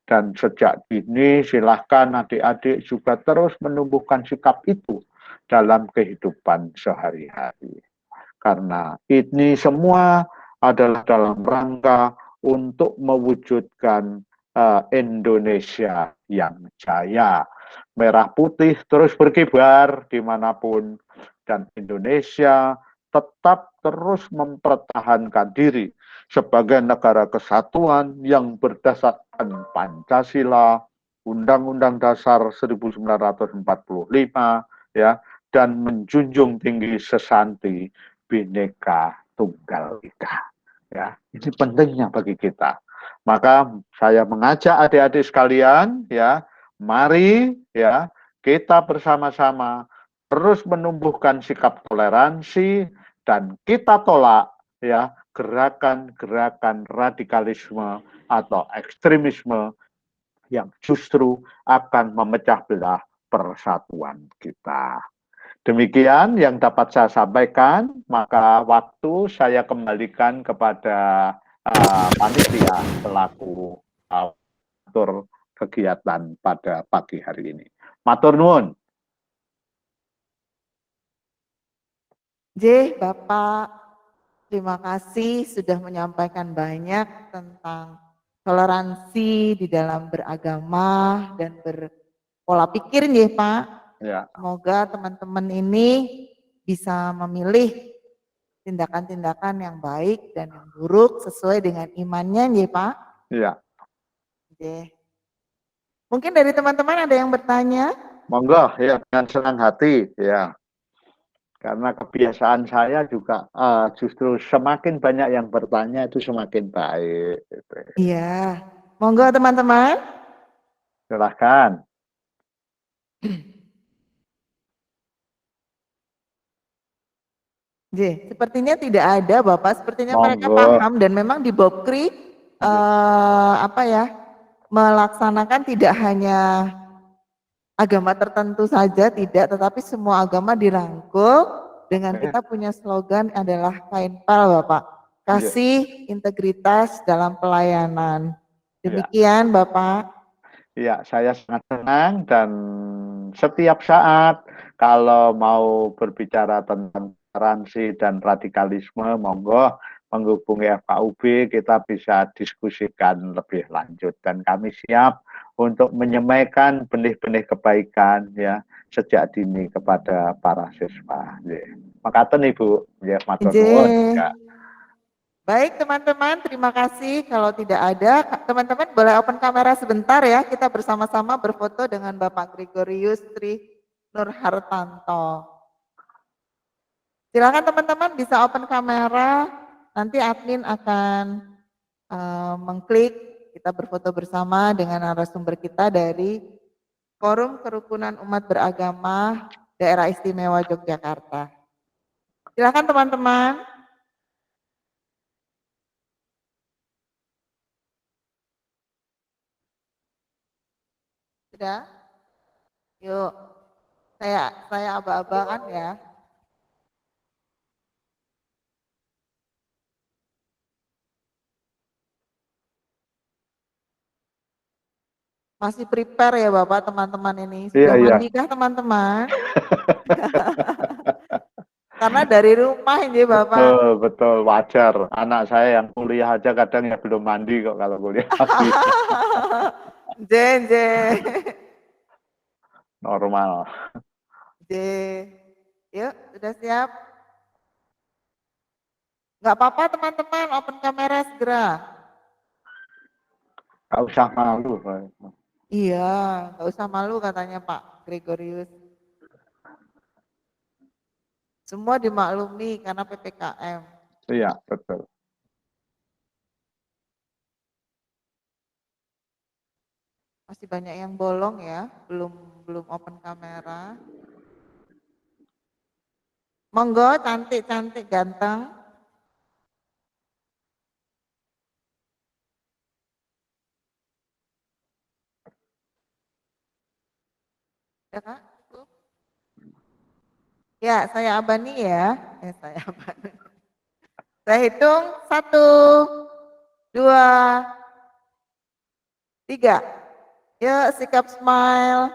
Dan sejak dini silahkan adik-adik juga terus menumbuhkan sikap itu dalam kehidupan sehari-hari. Karena ini semua adalah dalam rangka untuk mewujudkan Indonesia yang jaya. Merah putih terus berkibar dimanapun, dan Indonesia tetap terus mempertahankan diri sebagai negara kesatuan yang berdasarkan Pancasila, Undang-Undang Dasar 1945, ya, dan menjunjung tinggi sesanti Bhinneka Tunggal Ika. Ya, ini pentingnya bagi kita. Maka saya mengajak adik-adik sekalian, ya, mari, ya, kita bersama-sama terus menumbuhkan sikap toleransi, dan kita tolak, ya, gerakan-gerakan radikalisme atau ekstremisme yang justru akan memecah belah persatuan kita. Demikian yang dapat saya sampaikan, maka waktu saya kembalikan kepada panitia selaku atur kegiatan pada pagi hari ini. Matur nuwun. Bapak, terima kasih sudah menyampaikan banyak tentang toleransi di dalam beragama dan berpola pikir Pak. Ya. Semoga teman-teman ini bisa memilih tindakan-tindakan yang baik dan yang buruk sesuai dengan imannya Pak. Iya. Mungkin dari teman-teman ada yang bertanya? Monggo ya, dengan senang hati ya. Karena kebiasaan saya juga justru semakin banyak yang bertanya itu semakin baik. Gitu. Iya, monggo teman-teman. Silahkan. Sepertinya tidak ada Bapak, sepertinya Monggo. mereka paham dan memang di Bopkri melaksanakan tidak hanya agama tertentu saja, tidak, tetapi semua agama dirangkul dengan kita punya slogan adalah KAINPAL Bapak, kasih integritas dalam pelayanan. Demikian Bapak. Iya, saya sangat senang dan setiap saat kalau mau berbicara tentang toleransi dan radikalisme, monggo menghubungi FKUB, kita bisa diskusikan lebih lanjut dan kami siap untuk menyampaikan benih-benih kebaikan ya sejak dini kepada para siswa. Makaten Ibu, ya matur nuwun. Baik teman-teman, terima kasih. Kalau tidak ada, teman-teman boleh open kamera sebentar ya. Kita bersama-sama berfoto dengan Bapak Gregorius Tri Nurhartanto. Silakan teman-teman bisa open kamera. Nanti admin akan mengklik, kita berfoto bersama dengan narasumber kita dari Forum Kerukunan Umat Beragama Daerah Istimewa Yogyakarta. Silakan teman-teman. Sudah? Yuk, saya aba-abakan ya. Masih prepare ya Bapak teman-teman ini? Sudah mandi kah teman-teman? Karena dari rumah ini Bapak. Betul, wajar. Anak saya yang kuliah aja kadang ya belum mandi kok kalau kuliah. Jen. Normal. Yuk, sudah siap? Nggak apa-apa teman-teman, open kamera segera. Nggak usah malu. Iya, nggak usah malu katanya Pak Gregorius. Semua dimaklumi karena PPKM. Iya, betul. Masih banyak yang bolong ya, belum open kamera. Monggo, cantik, ganteng. Ya Kak? Ya, saya Abani ya. Saya Abani. Saya hitung 1, 2, 3. Yuk, sikap smile.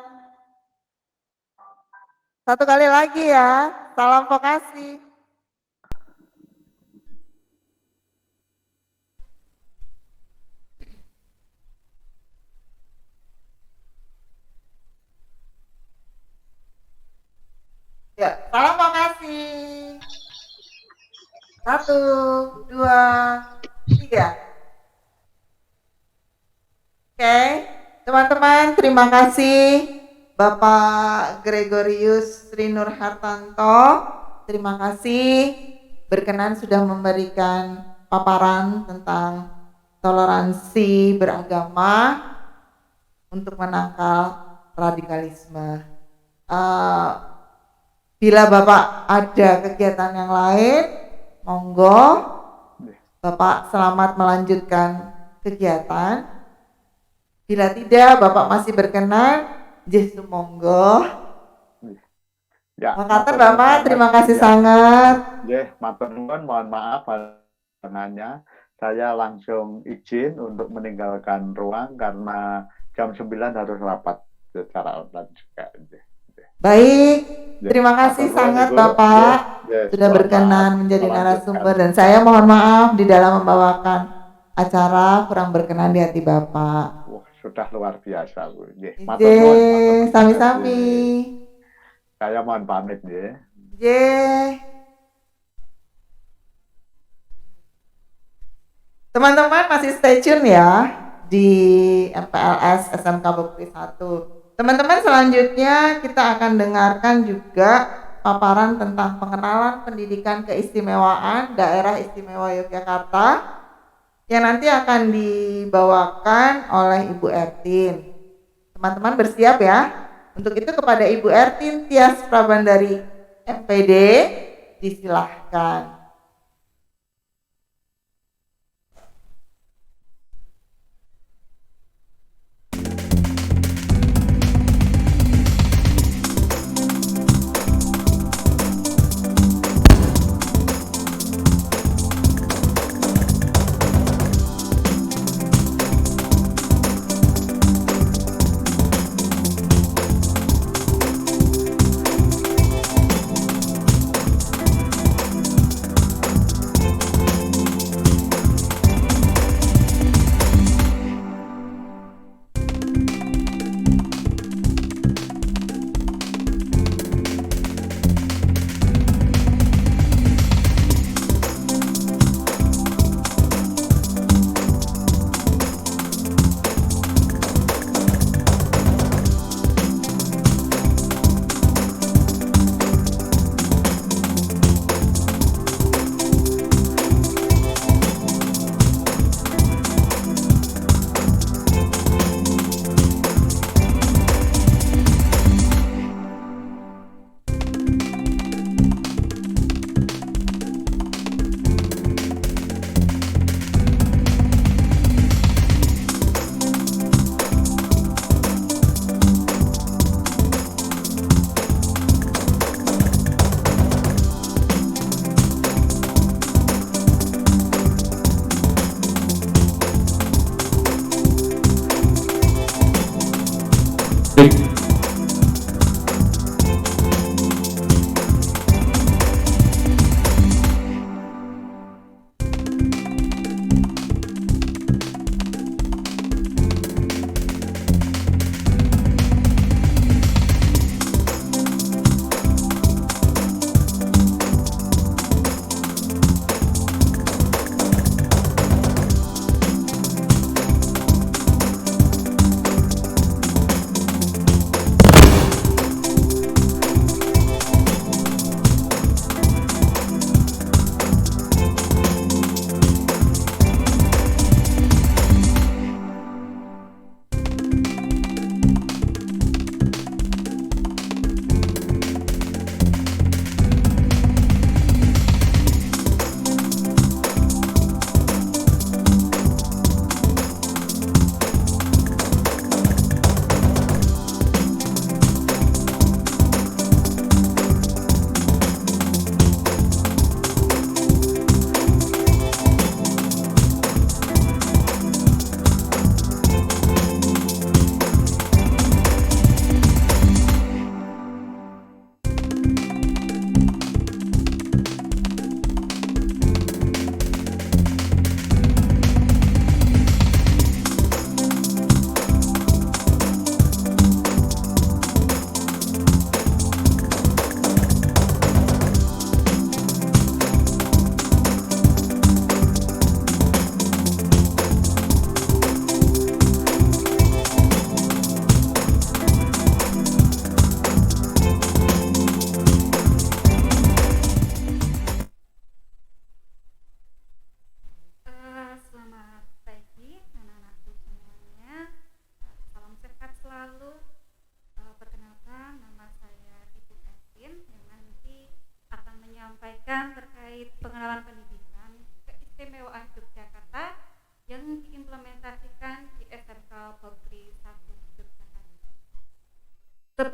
1 kali lagi ya. Salam vokasi. Ya, salam vokasi. 1, 2, 3. Oke, teman-teman, terima kasih Bapak Gregorius Tri Nurhartanto. Terima kasih berkenan sudah memberikan paparan tentang toleransi beragama untuk menangkal radikalisme. Bila Bapak ada kegiatan yang lain, monggo. Bapak selamat melanjutkan kegiatan. Bila tidak, Bapak masih berkenan, Yesus monggo. Ya, Makasih matur nuwun Bapak, banget. terima kasih Ya, sangat. nggih, matur nuwun, mohon maaf panjenengannya. Saya langsung izin untuk meninggalkan ruang karena jam 9 harus rapat secara online juga. Nggih. Baik, Nggih, terima matur kasih nuwun, sangat Ibu. Bapak Nggih, nggih, sudah mohon berkenan maaf menjadi melanjutkan. narasumber dan saya mohon maaf di dalam membawakan acara kurang berkenan di hati Bapak. Wah, sudah luar biasa, Bu. Nggih, matur nuwun, matur Ije, nuwun. sami-sami. Saya mohon pamit nggih. Ije. Teman-teman masih stay tune ya di MPLS SMK Bukti 1. Teman-teman selanjutnya kita akan dengarkan juga paparan tentang pengenalan pendidikan keistimewaan Daerah Istimewa Yogyakarta yang nanti akan dibawakan oleh Ibu Ertin. Teman-teman bersiap ya. Untuk itu kepada Ibu Ertin Tias Prabandari MPD disilahkan.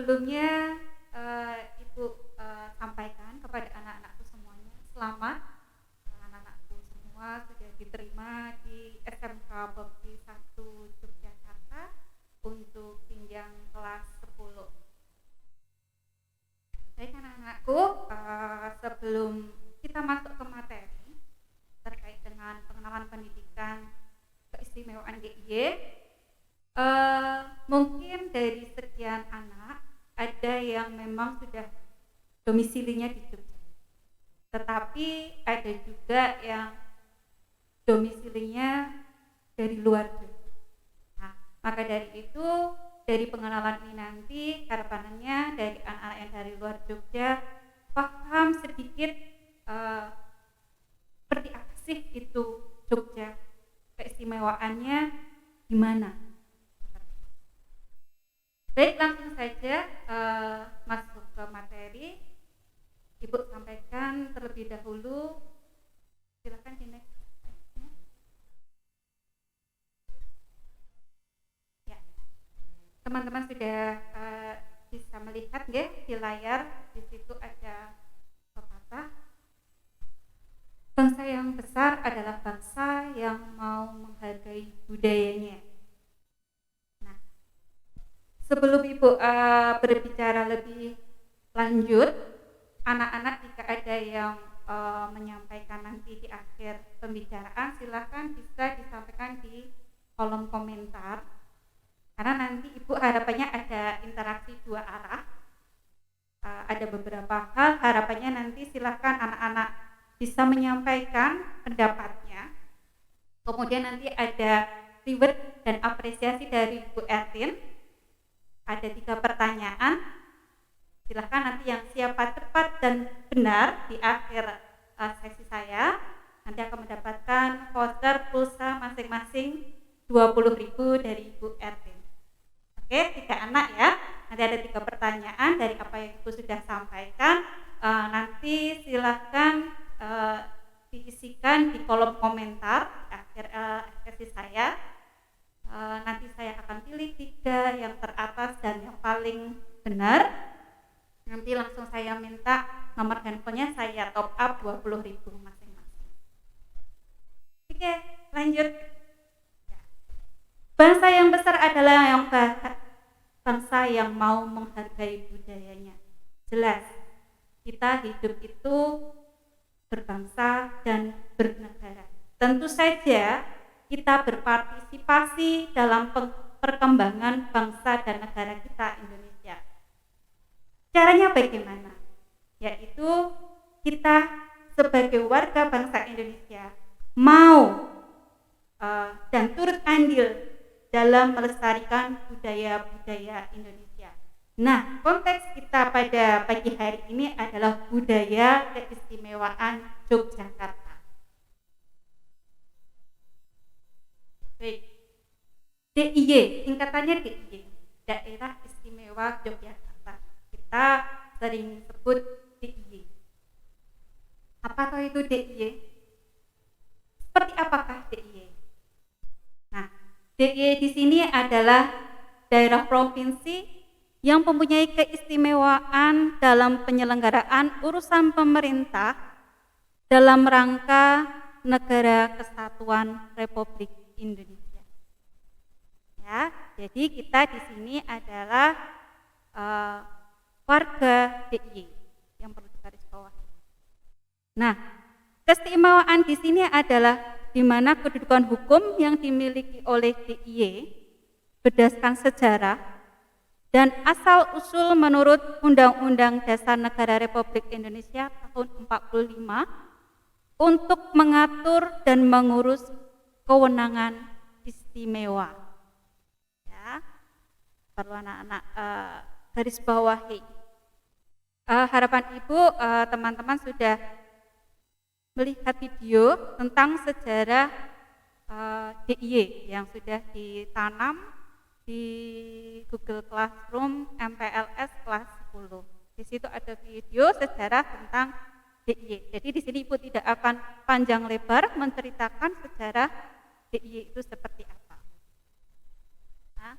Sebelumnya Ibu sampaikan kepada anak-anakku semuanya, selamat anak-anakku semua sudah diterima di SMK Bakti 1 Yogyakarta untuk jenjang kelas 10. Baik anak-anakku, sebelum kita masuk ke materi terkait dengan pengenalan pendidikan keistimewaan DIY, mungkin dari sekian anak ada yang memang sudah domisilinya di Jogja, tetapi ada juga yang domisilinya dari luar Jogja. Nah, maka dari itu dari pengenalan ini nanti harapannya dari anak-anak yang dari luar Jogja paham sedikit seperti apa sih itu Jogja, keistimewaannya gimana. Baik, langsung saja masuk ke materi. Ibu sampaikan terlebih dahulu, silakan di next. Ya, teman-teman sudah bisa melihat ya di layar, di situ ada pepatah. Bangsa yang besar adalah bangsa yang mau menghargai budayanya. Sebelum Ibu berbicara lebih lanjut, anak-anak jika ada yang menyampaikan nanti di akhir pembicaraan, silakan bisa disampaikan di kolom komentar. Karena nanti Ibu harapannya ada interaksi dua arah. Ada beberapa hal, harapannya nanti silakan anak-anak bisa menyampaikan pendapatnya. Kemudian nanti ada reward dan apresiasi dari Bu Ertin. Ada 3 pertanyaan, silahkan nanti yang siapa tepat dan benar di akhir sesi saya nanti akan mendapatkan voucher pulsa masing-masing 20.000 dari Ibu Ertin. Oke, 3 anak ya, nanti ada 3 pertanyaan dari apa yang Ibu sudah sampaikan, nanti silahkan diisikan di kolom komentar di akhir sesi saya. Nanti saya akan pilih 3 yang teratas dan yang paling benar. Nanti langsung saya minta nomor handphonenya, saya top up 20.000 masing-masing. Oke, lanjut. Bangsa yang besar adalah bangsa yang mau menghargai budayanya. Jelas, kita hidup itu berbangsa dan bernegara. Tentu saja kita berpartisipasi dalam perkembangan bangsa dan negara kita Indonesia. Caranya bagaimana? Yaitu kita sebagai warga bangsa Indonesia mau dan turut andil dalam melestarikan budaya-budaya Indonesia. Nah, konteks kita pada pagi hari ini adalah budaya keistimewaan Yogyakarta. Baik, DIY, singkatannya DIY, Daerah Istimewa Yogyakarta. Kita sering sebut DIY. Apakah itu DIY? Seperti apakah DIY? Nah, DIY di sini adalah daerah provinsi yang mempunyai keistimewaan dalam penyelenggaraan urusan pemerintah dalam rangka Negara Kesatuan Republik Indonesia. Ya, jadi kita di sini adalah warga DIY yang perlu digarisbawahi. Nah, keistimewaan di sini adalah di mana kedudukan hukum yang dimiliki oleh DIY berdasarkan sejarah dan asal-usul menurut Undang-Undang Dasar Negara Republik Indonesia tahun 45 untuk mengatur dan mengurus kewenangan istimewa. Ya, perlu anak-anak garis bawahi. Harapan Ibu teman-teman sudah melihat video tentang sejarah DIY yang sudah ditanam di Google Classroom MPLS kelas 10. Di situ ada video sejarah tentang DIY. Jadi di sini Ibu tidak akan panjang lebar menceritakan sejarah DIY itu seperti apa. Nah,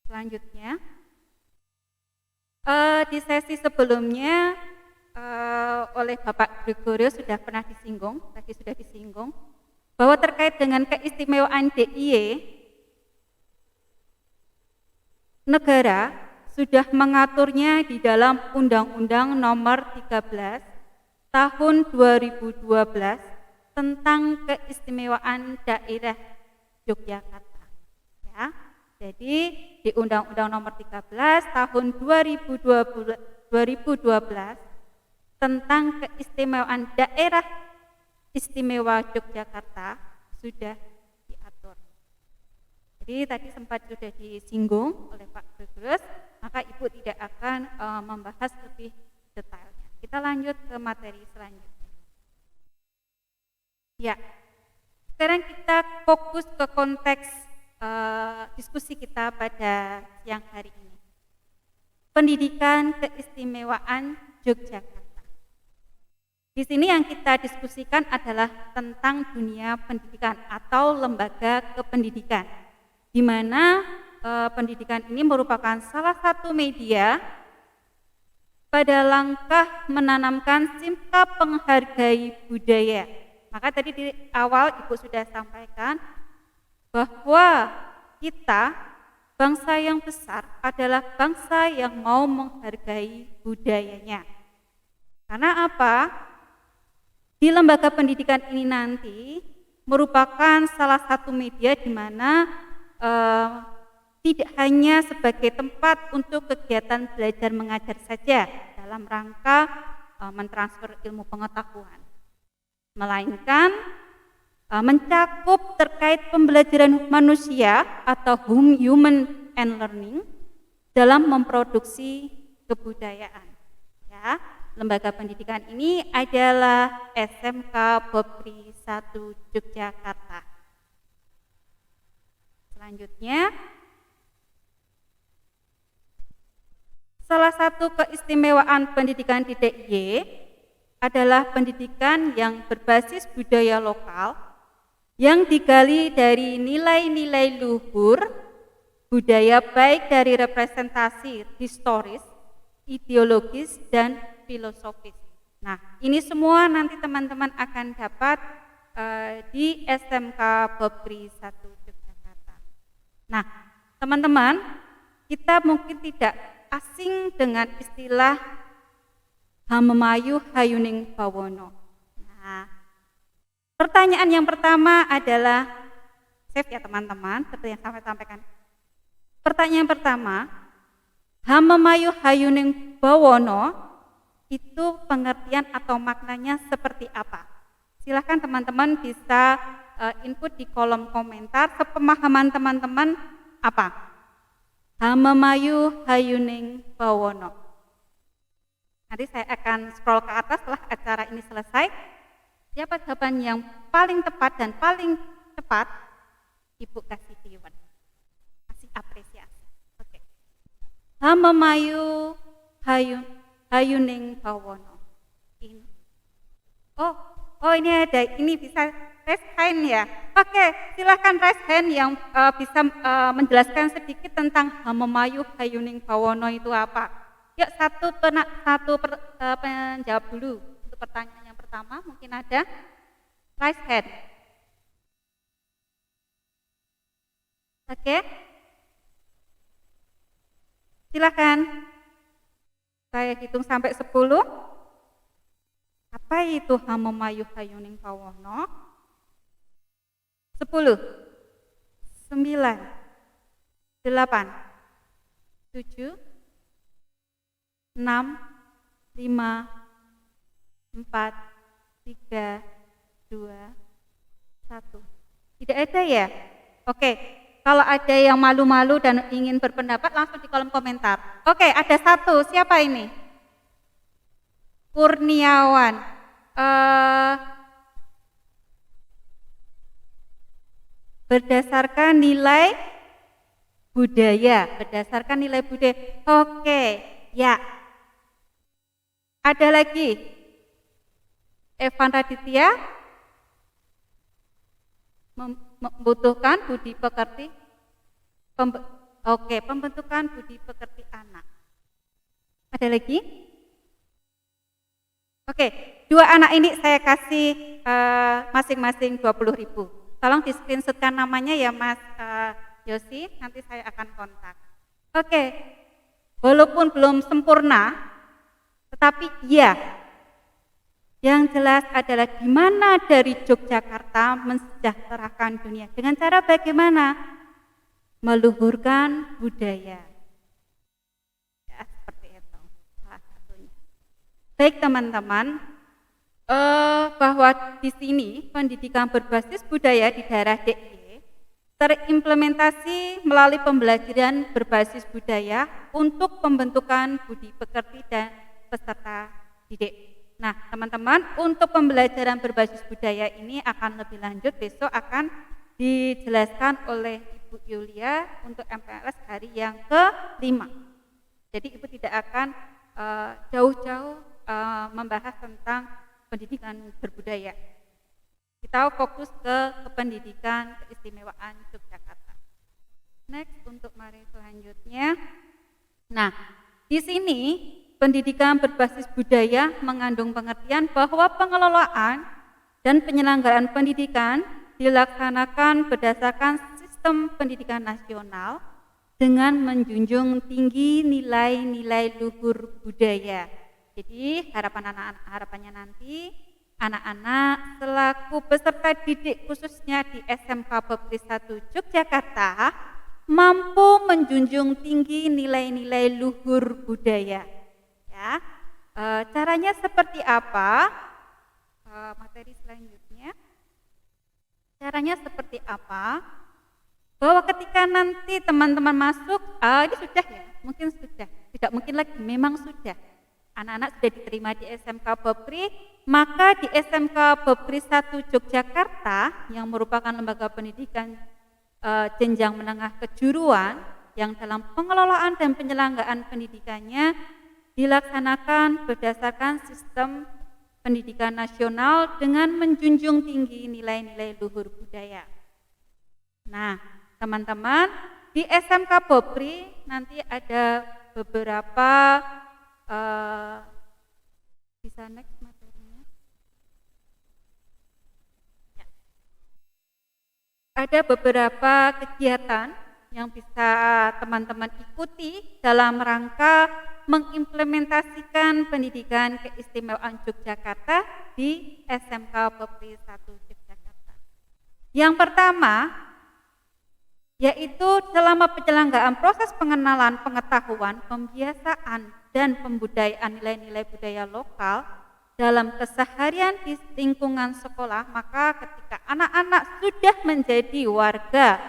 selanjutnya Di sesi sebelumnya oleh Bapak Gregorius sudah pernah disinggung, tadi sudah disinggung, bahwa terkait dengan keistimewaan DIY, negara sudah mengaturnya di dalam Undang-Undang Nomor 13 Tahun 2012 tentang keistimewaan daerah Yogyakarta. Ya, jadi di Undang-Undang Nomor 13 Tahun 2012 tentang keistimewaan daerah istimewa Yogyakarta sudah diatur. Jadi tadi sempat sudah disinggung oleh Pak Gregorius, maka Ibu tidak akan membahas lebih detailnya. Kita lanjut ke materi selanjutnya. Ya, sekarang kita fokus ke konteks diskusi kita pada siang hari ini. Pendidikan keistimewaan Yogyakarta. Di sini yang kita diskusikan adalah tentang dunia pendidikan atau lembaga kependidikan, di mana pendidikan ini merupakan salah satu media pada langkah menanamkan sikap menghargai budaya. Maka tadi di awal Ibu sudah sampaikan bahwa kita, bangsa yang besar, adalah bangsa yang mau menghargai budayanya. Karena apa? Di lembaga pendidikan ini nanti merupakan salah satu media di mana tidak hanya sebagai tempat untuk kegiatan belajar mengajar saja dalam rangka mentransfer ilmu pengetahuan, melainkan mencakup terkait pembelajaran manusia atau human and learning dalam memproduksi kebudayaan. Ya, lembaga pendidikan ini adalah SMK Popri 1 Yogyakarta. Selanjutnya, salah satu keistimewaan pendidikan di DIY adalah pendidikan yang berbasis budaya lokal yang digali dari nilai-nilai luhur budaya baik dari representasi historis, ideologis, dan filosofis. Nah, ini semua nanti teman-teman akan dapat di SMK Popri 1 Yogyakarta. Nah, teman-teman, kita mungkin tidak asing dengan istilah Hamemayu Hayuning Bawono. Nah, pertanyaan yang pertama adalah, save ya teman-teman, seperti yang saya sampaikan. Pertanyaan pertama, Hamemayu Hayuning Bawono itu pengertian atau maknanya seperti apa? Silahkan teman-teman bisa input di kolom komentar, sepemahaman teman-teman apa? Hamemayu Hayuning Bawono. Nanti saya akan scroll ke atas setelah acara ini selesai. Siapa jawaban yang paling tepat dan paling cepat, Ibu kasih keyword, kasih apresiasi. Oke. Hamemayu Hayuning Bawono. Ini. Oh ini ada, ini bisa raise hand ya. Oke, silakan raise hand yang bisa menjelaskan sedikit tentang Hamemayu Hayuning Bawono itu apa. Yuk satu penjawab dulu untuk pertanyaan yang pertama, mungkin ada raise hand. Oke, silakan. Saya hitung sampai 10. Apa itu Hamemayu Hayuning Bawono? 10, 9, 8, 7, 6, 5, 4, 3, 2, 1. Tidak ada ya? Oke, kalau ada yang malu-malu dan ingin berpendapat langsung di kolom komentar. Oke, ada satu. Siapa ini? Kurniawan. Berdasarkan nilai budaya. Berdasarkan nilai budaya. Oke, ya. Ada lagi? Evan Raditya membutuhkan budi pekerti. Pembentukan budi pekerti anak. Ada lagi? Oke, 2 anak ini saya kasih masing-masing 20.000. Tolong di screenshotkan namanya ya Mas Yosi, nanti saya akan kontak. Oke, walaupun belum sempurna, tetapi iya, yang jelas adalah gimana dari Yogyakarta mensejahterakan dunia. Dengan cara bagaimana? Meluhurkan budaya. Ya, seperti itu salah satunya. Baik teman-teman, bahwa di sini pendidikan berbasis budaya di daerah DIY terimplementasi melalui pembelajaran berbasis budaya untuk pembentukan budi pekerti dan peserta didik. Nah, teman-teman, untuk pembelajaran berbasis budaya ini akan lebih lanjut besok akan dijelaskan oleh Ibu Yulia untuk MPLS hari yang ke-5. Jadi Ibu tidak akan jauh-jauh membahas tentang pendidikan berbudaya. Kita fokus ke pendidikan keistimewaan Yogyakarta. Next, untuk mari selanjutnya. Nah, di sini pendidikan berbasis budaya mengandung pengertian bahwa pengelolaan dan penyelenggaraan pendidikan dilaksanakan berdasarkan sistem pendidikan nasional dengan menjunjung tinggi nilai-nilai luhur budaya. Jadi harapannya nanti anak-anak selaku peserta didik khususnya di SMK Babri 1 Yogyakarta mampu menjunjung tinggi nilai-nilai luhur budaya. Ya, caranya seperti apa? Materi selanjutnya. Caranya seperti apa? Bahwa ketika nanti teman-teman masuk, ini sudah ya, mungkin sudah, tidak mungkin lagi, memang sudah. Anak-anak sudah diterima di SMK Babri, maka di SMK Babri 1 Yogyakarta yang merupakan lembaga pendidikan jenjang menengah kejuruan yang dalam pengelolaan dan penyelenggaraan pendidikannya dilaksanakan berdasarkan sistem pendidikan nasional dengan menjunjung tinggi nilai-nilai luhur budaya. Nah, teman-teman, di SMK Babri nanti ada beberapa bisa next materinya. Ya. Ada beberapa kegiatan yang bisa teman-teman ikuti dalam rangka mengimplementasikan pendidikan keistimewaan Yogyakarta di SMK Babri 1 Yogyakarta. Yang pertama, yaitu selama penyelenggaraan proses pengenalan pengetahuan, pembiasaan, dan pembudayaan nilai-nilai budaya lokal dalam keseharian di lingkungan sekolah, maka ketika anak-anak sudah menjadi warga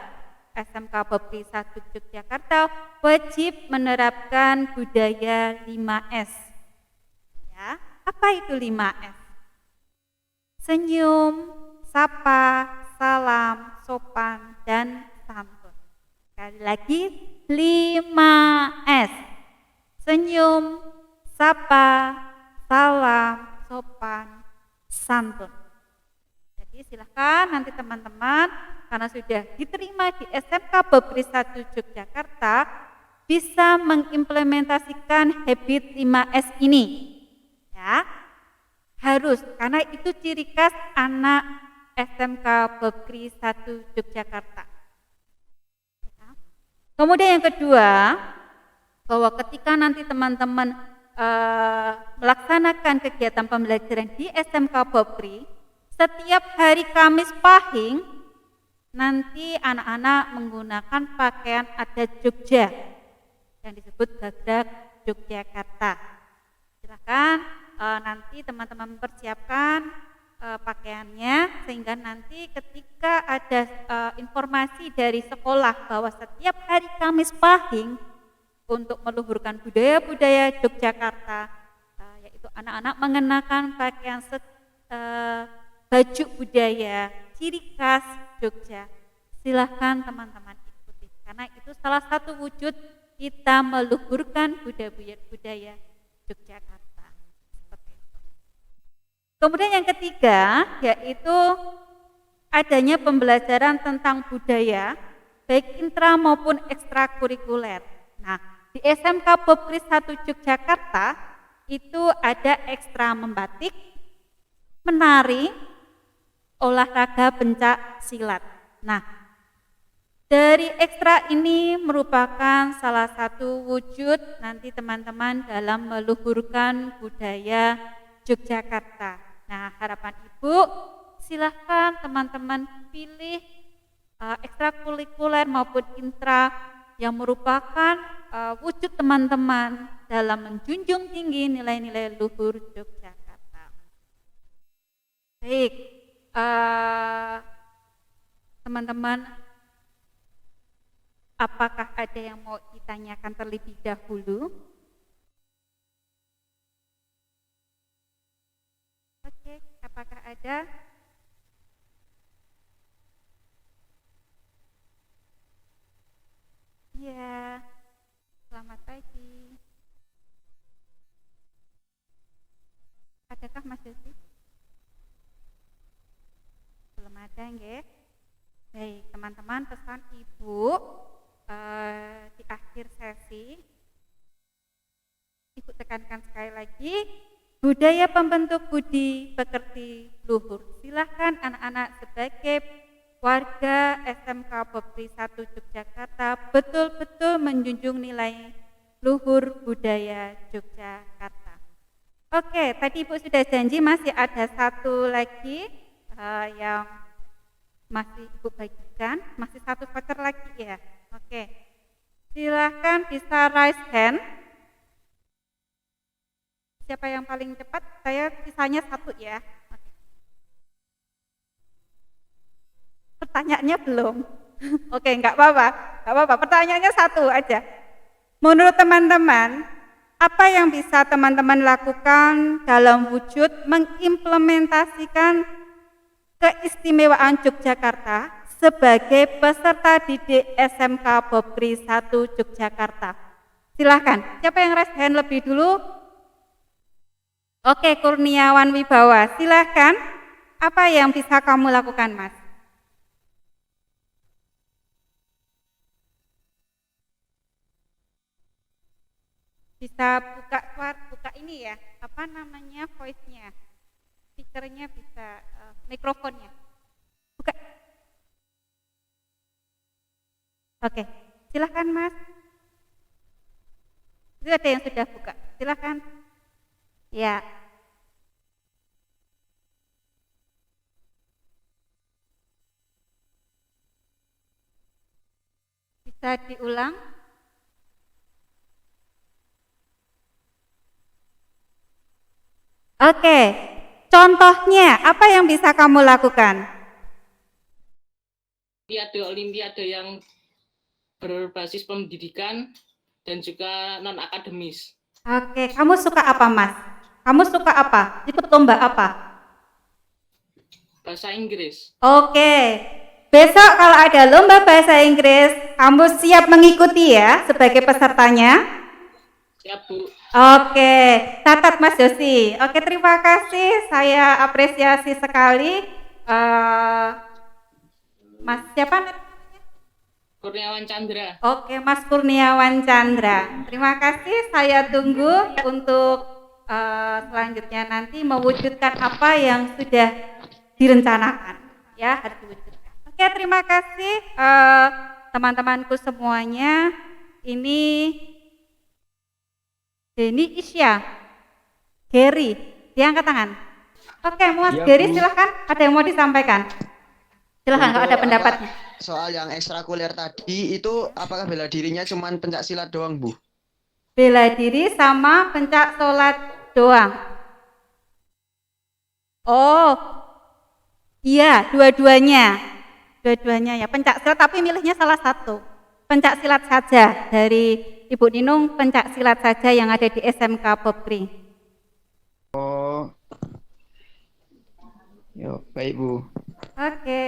SMK Babri 1 Yogyakarta wajib menerapkan budaya 5S. Ya, apa itu 5S? Senyum, sapa, salam, sopan, dan santun. Sekali lagi 5S. Senyum, sapa, salam, sopan, santun. Jadi silahkan nanti teman-teman karena sudah diterima di SMK Babri 1 Yogyakarta bisa mengimplementasikan habit 5S ini. Ya, harus karena itu ciri khas anak SMK Babri 1 Yogyakarta. Ya. Kemudian yang kedua, bahwa ketika nanti teman-teman melaksanakan kegiatan pembelajaran di SMK Babri, setiap hari Kamis Pahing nanti anak-anak menggunakan pakaian adat Jogja yang disebut Gagrak Yogyakarta. Silakan nanti teman-teman mempersiapkan pakaiannya sehingga nanti ketika ada informasi dari sekolah bahwa setiap hari Kamis Pahing untuk meluhurkan budaya-budaya Yogyakarta, yaitu anak-anak mengenakan pakaian baju budaya ciri khas Jogja. Silahkan teman-teman ikuti, karena itu salah satu wujud kita meluhurkan budaya Yogyakarta. Seperti itu. Kemudian yang ketiga, yaitu adanya pembelajaran tentang budaya, baik intra maupun ekstrakurikuler. Nah, di SMK Popkri 1 Yogyakarta itu ada ekstra membatik, menari, olahraga pencak silat. Nah, dari ekstra ini merupakan salah satu wujud nanti teman-teman dalam meluhurkan budaya Yogyakarta. Nah, harapan Ibu silahkan teman-teman pilih ekstrakurikuler maupun intra yang merupakan wujud teman-teman dalam menjunjung tinggi nilai-nilai luhur Yogyakarta. Baik, teman-teman, apakah ada yang mau ditanyakan terlebih dahulu? Oke, apakah ada? Ya, selamat pagi. Adakah Mas Yosi? Belum ada, nggih. Baik, teman-teman, pesan Ibu di akhir sesi, Ibu tekankan sekali lagi, budaya pembentuk budi pekerti luhur. Silahkan anak-anak sebagai warga SMK Popkri 1 Yogyakarta betul-betul menjunjung nilai luhur budaya Yogyakarta. Oke, tadi Ibu sudah janji masih ada satu lagi yang masih Ibu bagikan, masih satu voucher lagi ya. Oke, silahkan bisa raise hand. Siapa yang paling cepat? Saya sisanya satu ya. Oke. Pertanyaannya belum. Oke, enggak apa-apa. Pertanyaannya satu aja. Menurut teman-teman, apa yang bisa teman-teman lakukan dalam wujud mengimplementasikan keistimewaan Yogyakarta sebagai peserta didik SMK Popkri 1 Yogyakarta? Silahkan, siapa yang raise hand lebih dulu? Oke, Kurniawan Wibawa, silahkan. Apa yang bisa kamu lakukan, Mas? Bisa buka ini ya, apa namanya, voice-nya, speaker-nya bisa, mikrofonnya. Buka. Oke, silahkan Mas. Itu ada yang sudah buka, silahkan. Ya. Bisa diulang? Oke, contohnya apa yang bisa kamu lakukan? Olimpiade yang berbasis pendidikan dan juga non-akademis. Oke, kamu suka apa, Mas? Kamu suka apa? Ikut lomba apa? Bahasa Inggris. Oke, besok kalau ada lomba bahasa Inggris, kamu siap mengikuti ya sebagai pesertanya? Siap, Bu. Oke, catat Mas Yosi. Oke, terima kasih. Saya apresiasi sekali. Mas siapa namanya? Kurniawan Chandra. Oke, Mas Kurniawan Chandra. Terima kasih. Saya tunggu untuk selanjutnya nanti mewujudkan apa yang sudah direncanakan. Ya, harus diwujudkan. Oke, terima kasih teman-temanku semuanya. Ini Denny Isya, Gary, diangkat tangan. Oke, Mas Ya, Gary, Bu. silahkan. Ada yang mau disampaikan? Silahkan, kalau ada pendapatnya. Soal yang ekstrakuler tadi itu apakah bela dirinya cuma pencak silat doang, Bu? Bela diri sama pencak sholat doang. Oh, iya, dua-duanya ya pencak silat, tapi milihnya salah satu. Pencak silat saja dari Ibu Ninung, pencak silat saja yang ada di SMK Popkri. Oh, yo baik Bu. Oke,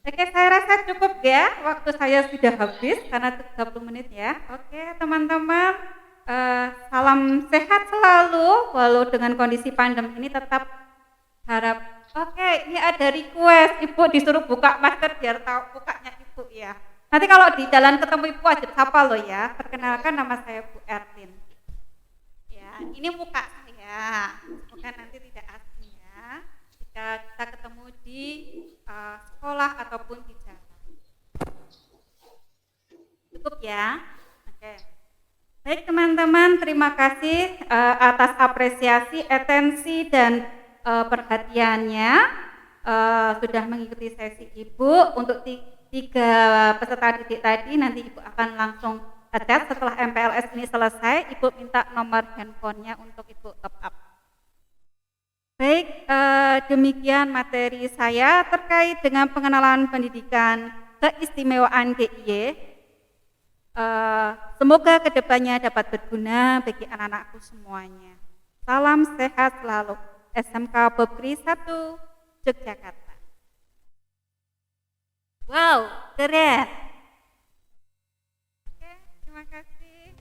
saya rasa cukup ya. Waktu saya sudah habis karena 30 menit ya. Oke, teman-teman, salam sehat selalu. Walau dengan kondisi pandemi ini tetap harap. Oke, ini ada request. Ibu disuruh buka masker biar tahu bukanya Ibu ya. Nanti kalau di jalan ketemu Ibu wajib sapa loh ya. Perkenalkan, nama saya Bu Ertin. Ya, ini muka saya. Semoga nanti tidak asing ya. Jika kita ketemu di sekolah ataupun di jalan. Cukup ya. Oke. Baik teman-teman, terima kasih atas apresiasi, atensi dan perhatiannya. Sudah mengikuti sesi Ibu. Untuk tiga peserta didik tadi nanti Ibu akan langsung chat setelah MPLS ini selesai. Ibu minta nomor handphonenya untuk Ibu top up. Baik, demikian materi saya terkait dengan pengenalan pendidikan keistimewaan DIY. Semoga kedepannya dapat berguna bagi anak-anakku semuanya. Salam sehat selalu. SMK Pokri 1 Yogyakarta. Wow, keren. Oke, terima kasih.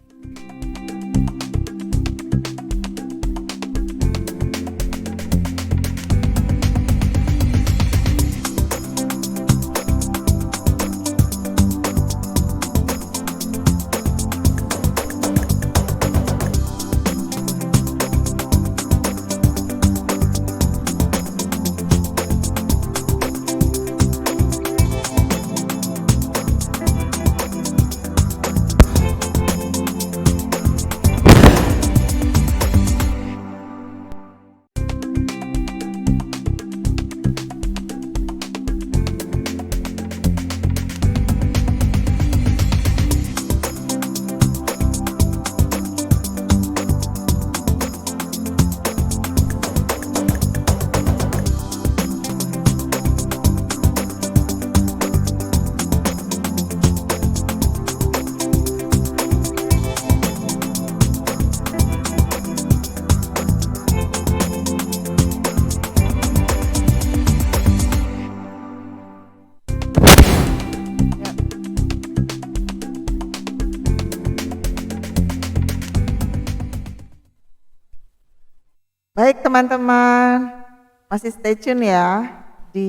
Baik teman-teman, masih stay tune ya di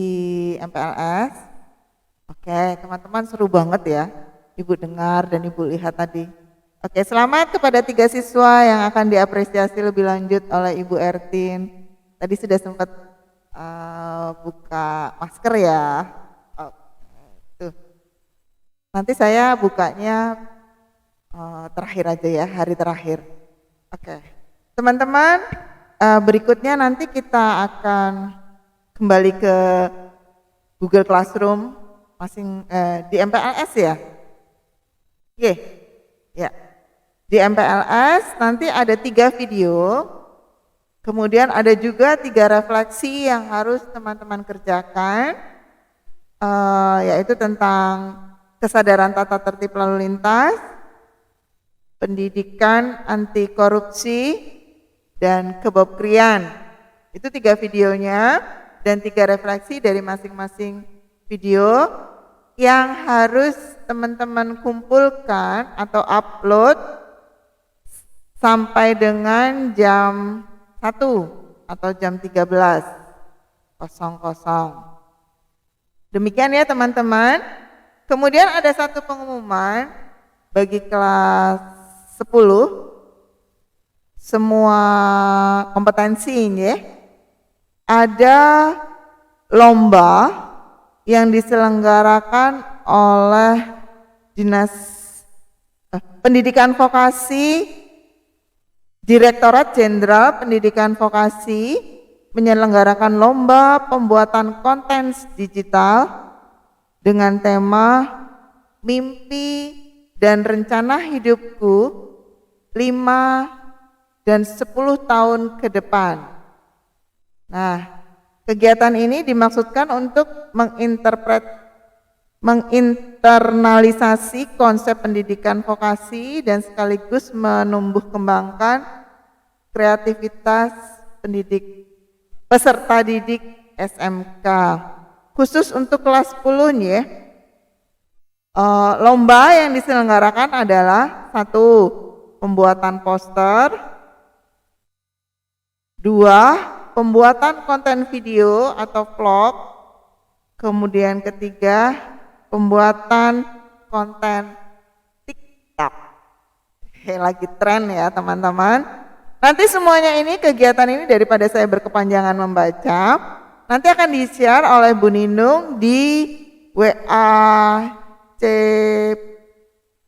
MPLS. Oke, teman-teman seru banget ya, Ibu dengar dan Ibu lihat tadi. Oke, selamat kepada 3 siswa yang akan diapresiasi lebih lanjut oleh Ibu Ertin. Tadi sudah sempat buka masker ya. Tuh. Nanti saya bukanya terakhir aja ya, hari terakhir. Oke, teman-teman. Berikutnya nanti kita akan kembali ke Google Classroom di MPLS ya. Oke, ya. Di MPLS nanti ada 3 video, kemudian ada juga 3 refleksi yang harus teman-teman kerjakan, yaitu tentang kesadaran tata tertib lalu lintas, pendidikan anti korupsi, dan kebobkrian. Itu 3 videonya dan 3 refleksi dari masing-masing video yang harus teman-teman kumpulkan atau upload sampai dengan jam 1 atau jam 13.00. Demikian ya teman-teman. Kemudian ada satu pengumuman bagi kelas 10. Semua kompetensi ya, ada lomba yang diselenggarakan oleh Dinas Pendidikan Vokasi, Direktorat Jenderal Pendidikan Vokasi menyelenggarakan lomba pembuatan konten digital dengan tema Mimpi dan Rencana Hidupku 5 dan 10 tahun ke depan. Nah, kegiatan ini dimaksudkan untuk menginternalisasi konsep pendidikan vokasi dan sekaligus menumbuh kembangkan kreativitas peserta didik SMK. Khusus untuk kelas 10 ya, lomba yang diselenggarakan adalah 1. Pembuatan poster, 2. Pembuatan konten video atau vlog. Kemudian ketiga, pembuatan konten TikTok. Lagi tren ya teman-teman. Nanti semuanya ini, kegiatan ini daripada saya berkepanjangan membaca, nanti akan di-share oleh Bu Ninung di WA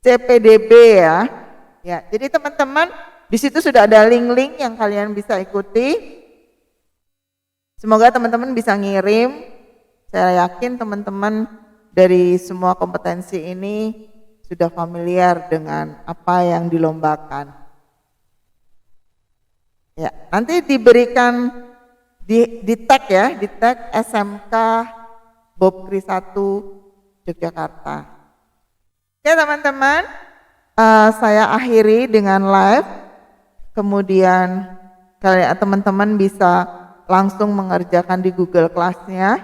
CPDB ya. Ya, jadi teman-teman di situ sudah ada link-link yang kalian bisa ikuti. Semoga teman-teman bisa ngirim. Saya yakin teman-teman dari semua kompetensi ini sudah familiar dengan apa yang dilombakan. Ya, nanti diberikan di tag ya, di tag SMK Bob Kri 1 Yogyakarta. Ya teman-teman, saya akhiri dengan live, kemudian kalian teman-teman bisa langsung mengerjakan di Google Class-nya,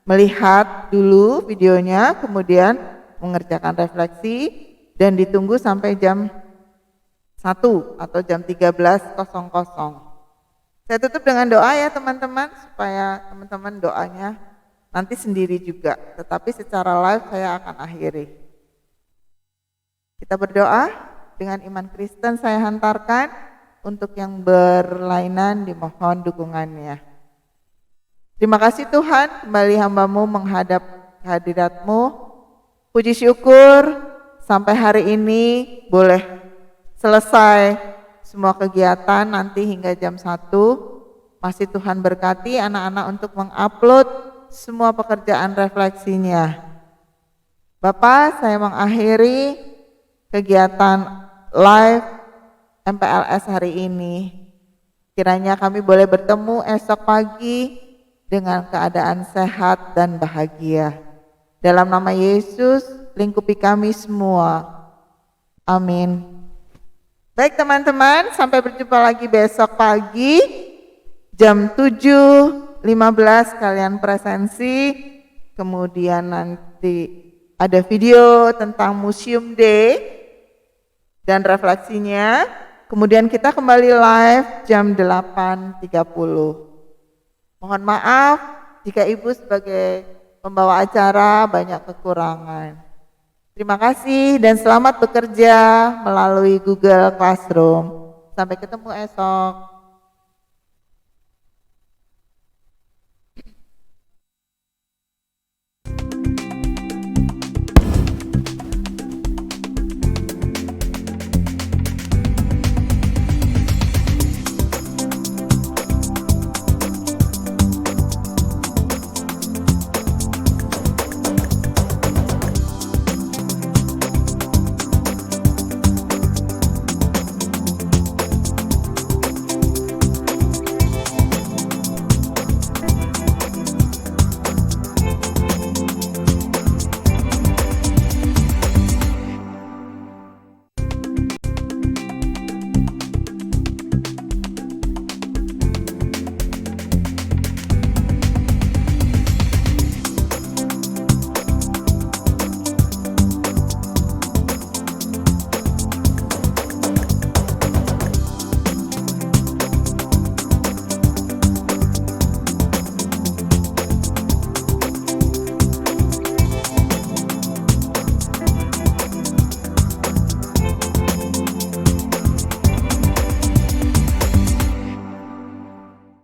melihat dulu videonya, kemudian mengerjakan refleksi, dan ditunggu sampai jam 1 atau jam 13.00. Saya tutup dengan doa ya teman-teman, supaya teman-teman doanya nanti sendiri juga, tetapi secara live saya akan akhiri. Kita berdoa, dengan iman Kristen saya hantarkan, untuk yang berlainan dimohon dukungannya. Terima kasih Tuhan, kembali hamba-Mu menghadap kehadirat-Mu. Puji syukur sampai hari ini boleh selesai semua kegiatan nanti hingga jam 1. Masih Tuhan berkati anak-anak untuk mengupload semua pekerjaan refleksinya. Bapak, saya mengakhiri kegiatan live MPLS hari ini. Kiranya kami boleh bertemu esok pagi dengan keadaan sehat dan bahagia. Dalam nama Yesus, lingkupi kami semua. Amin. Baik teman-teman, sampai berjumpa lagi besok pagi jam 7.15 kalian presensi. Kemudian nanti ada video tentang Museum Day dan refleksinya. Kemudian kita kembali live jam 8.30. Mohon maaf jika Ibu sebagai pembawa acara banyak kekurangan. Terima kasih dan selamat bekerja melalui Google Classroom. Sampai ketemu esok.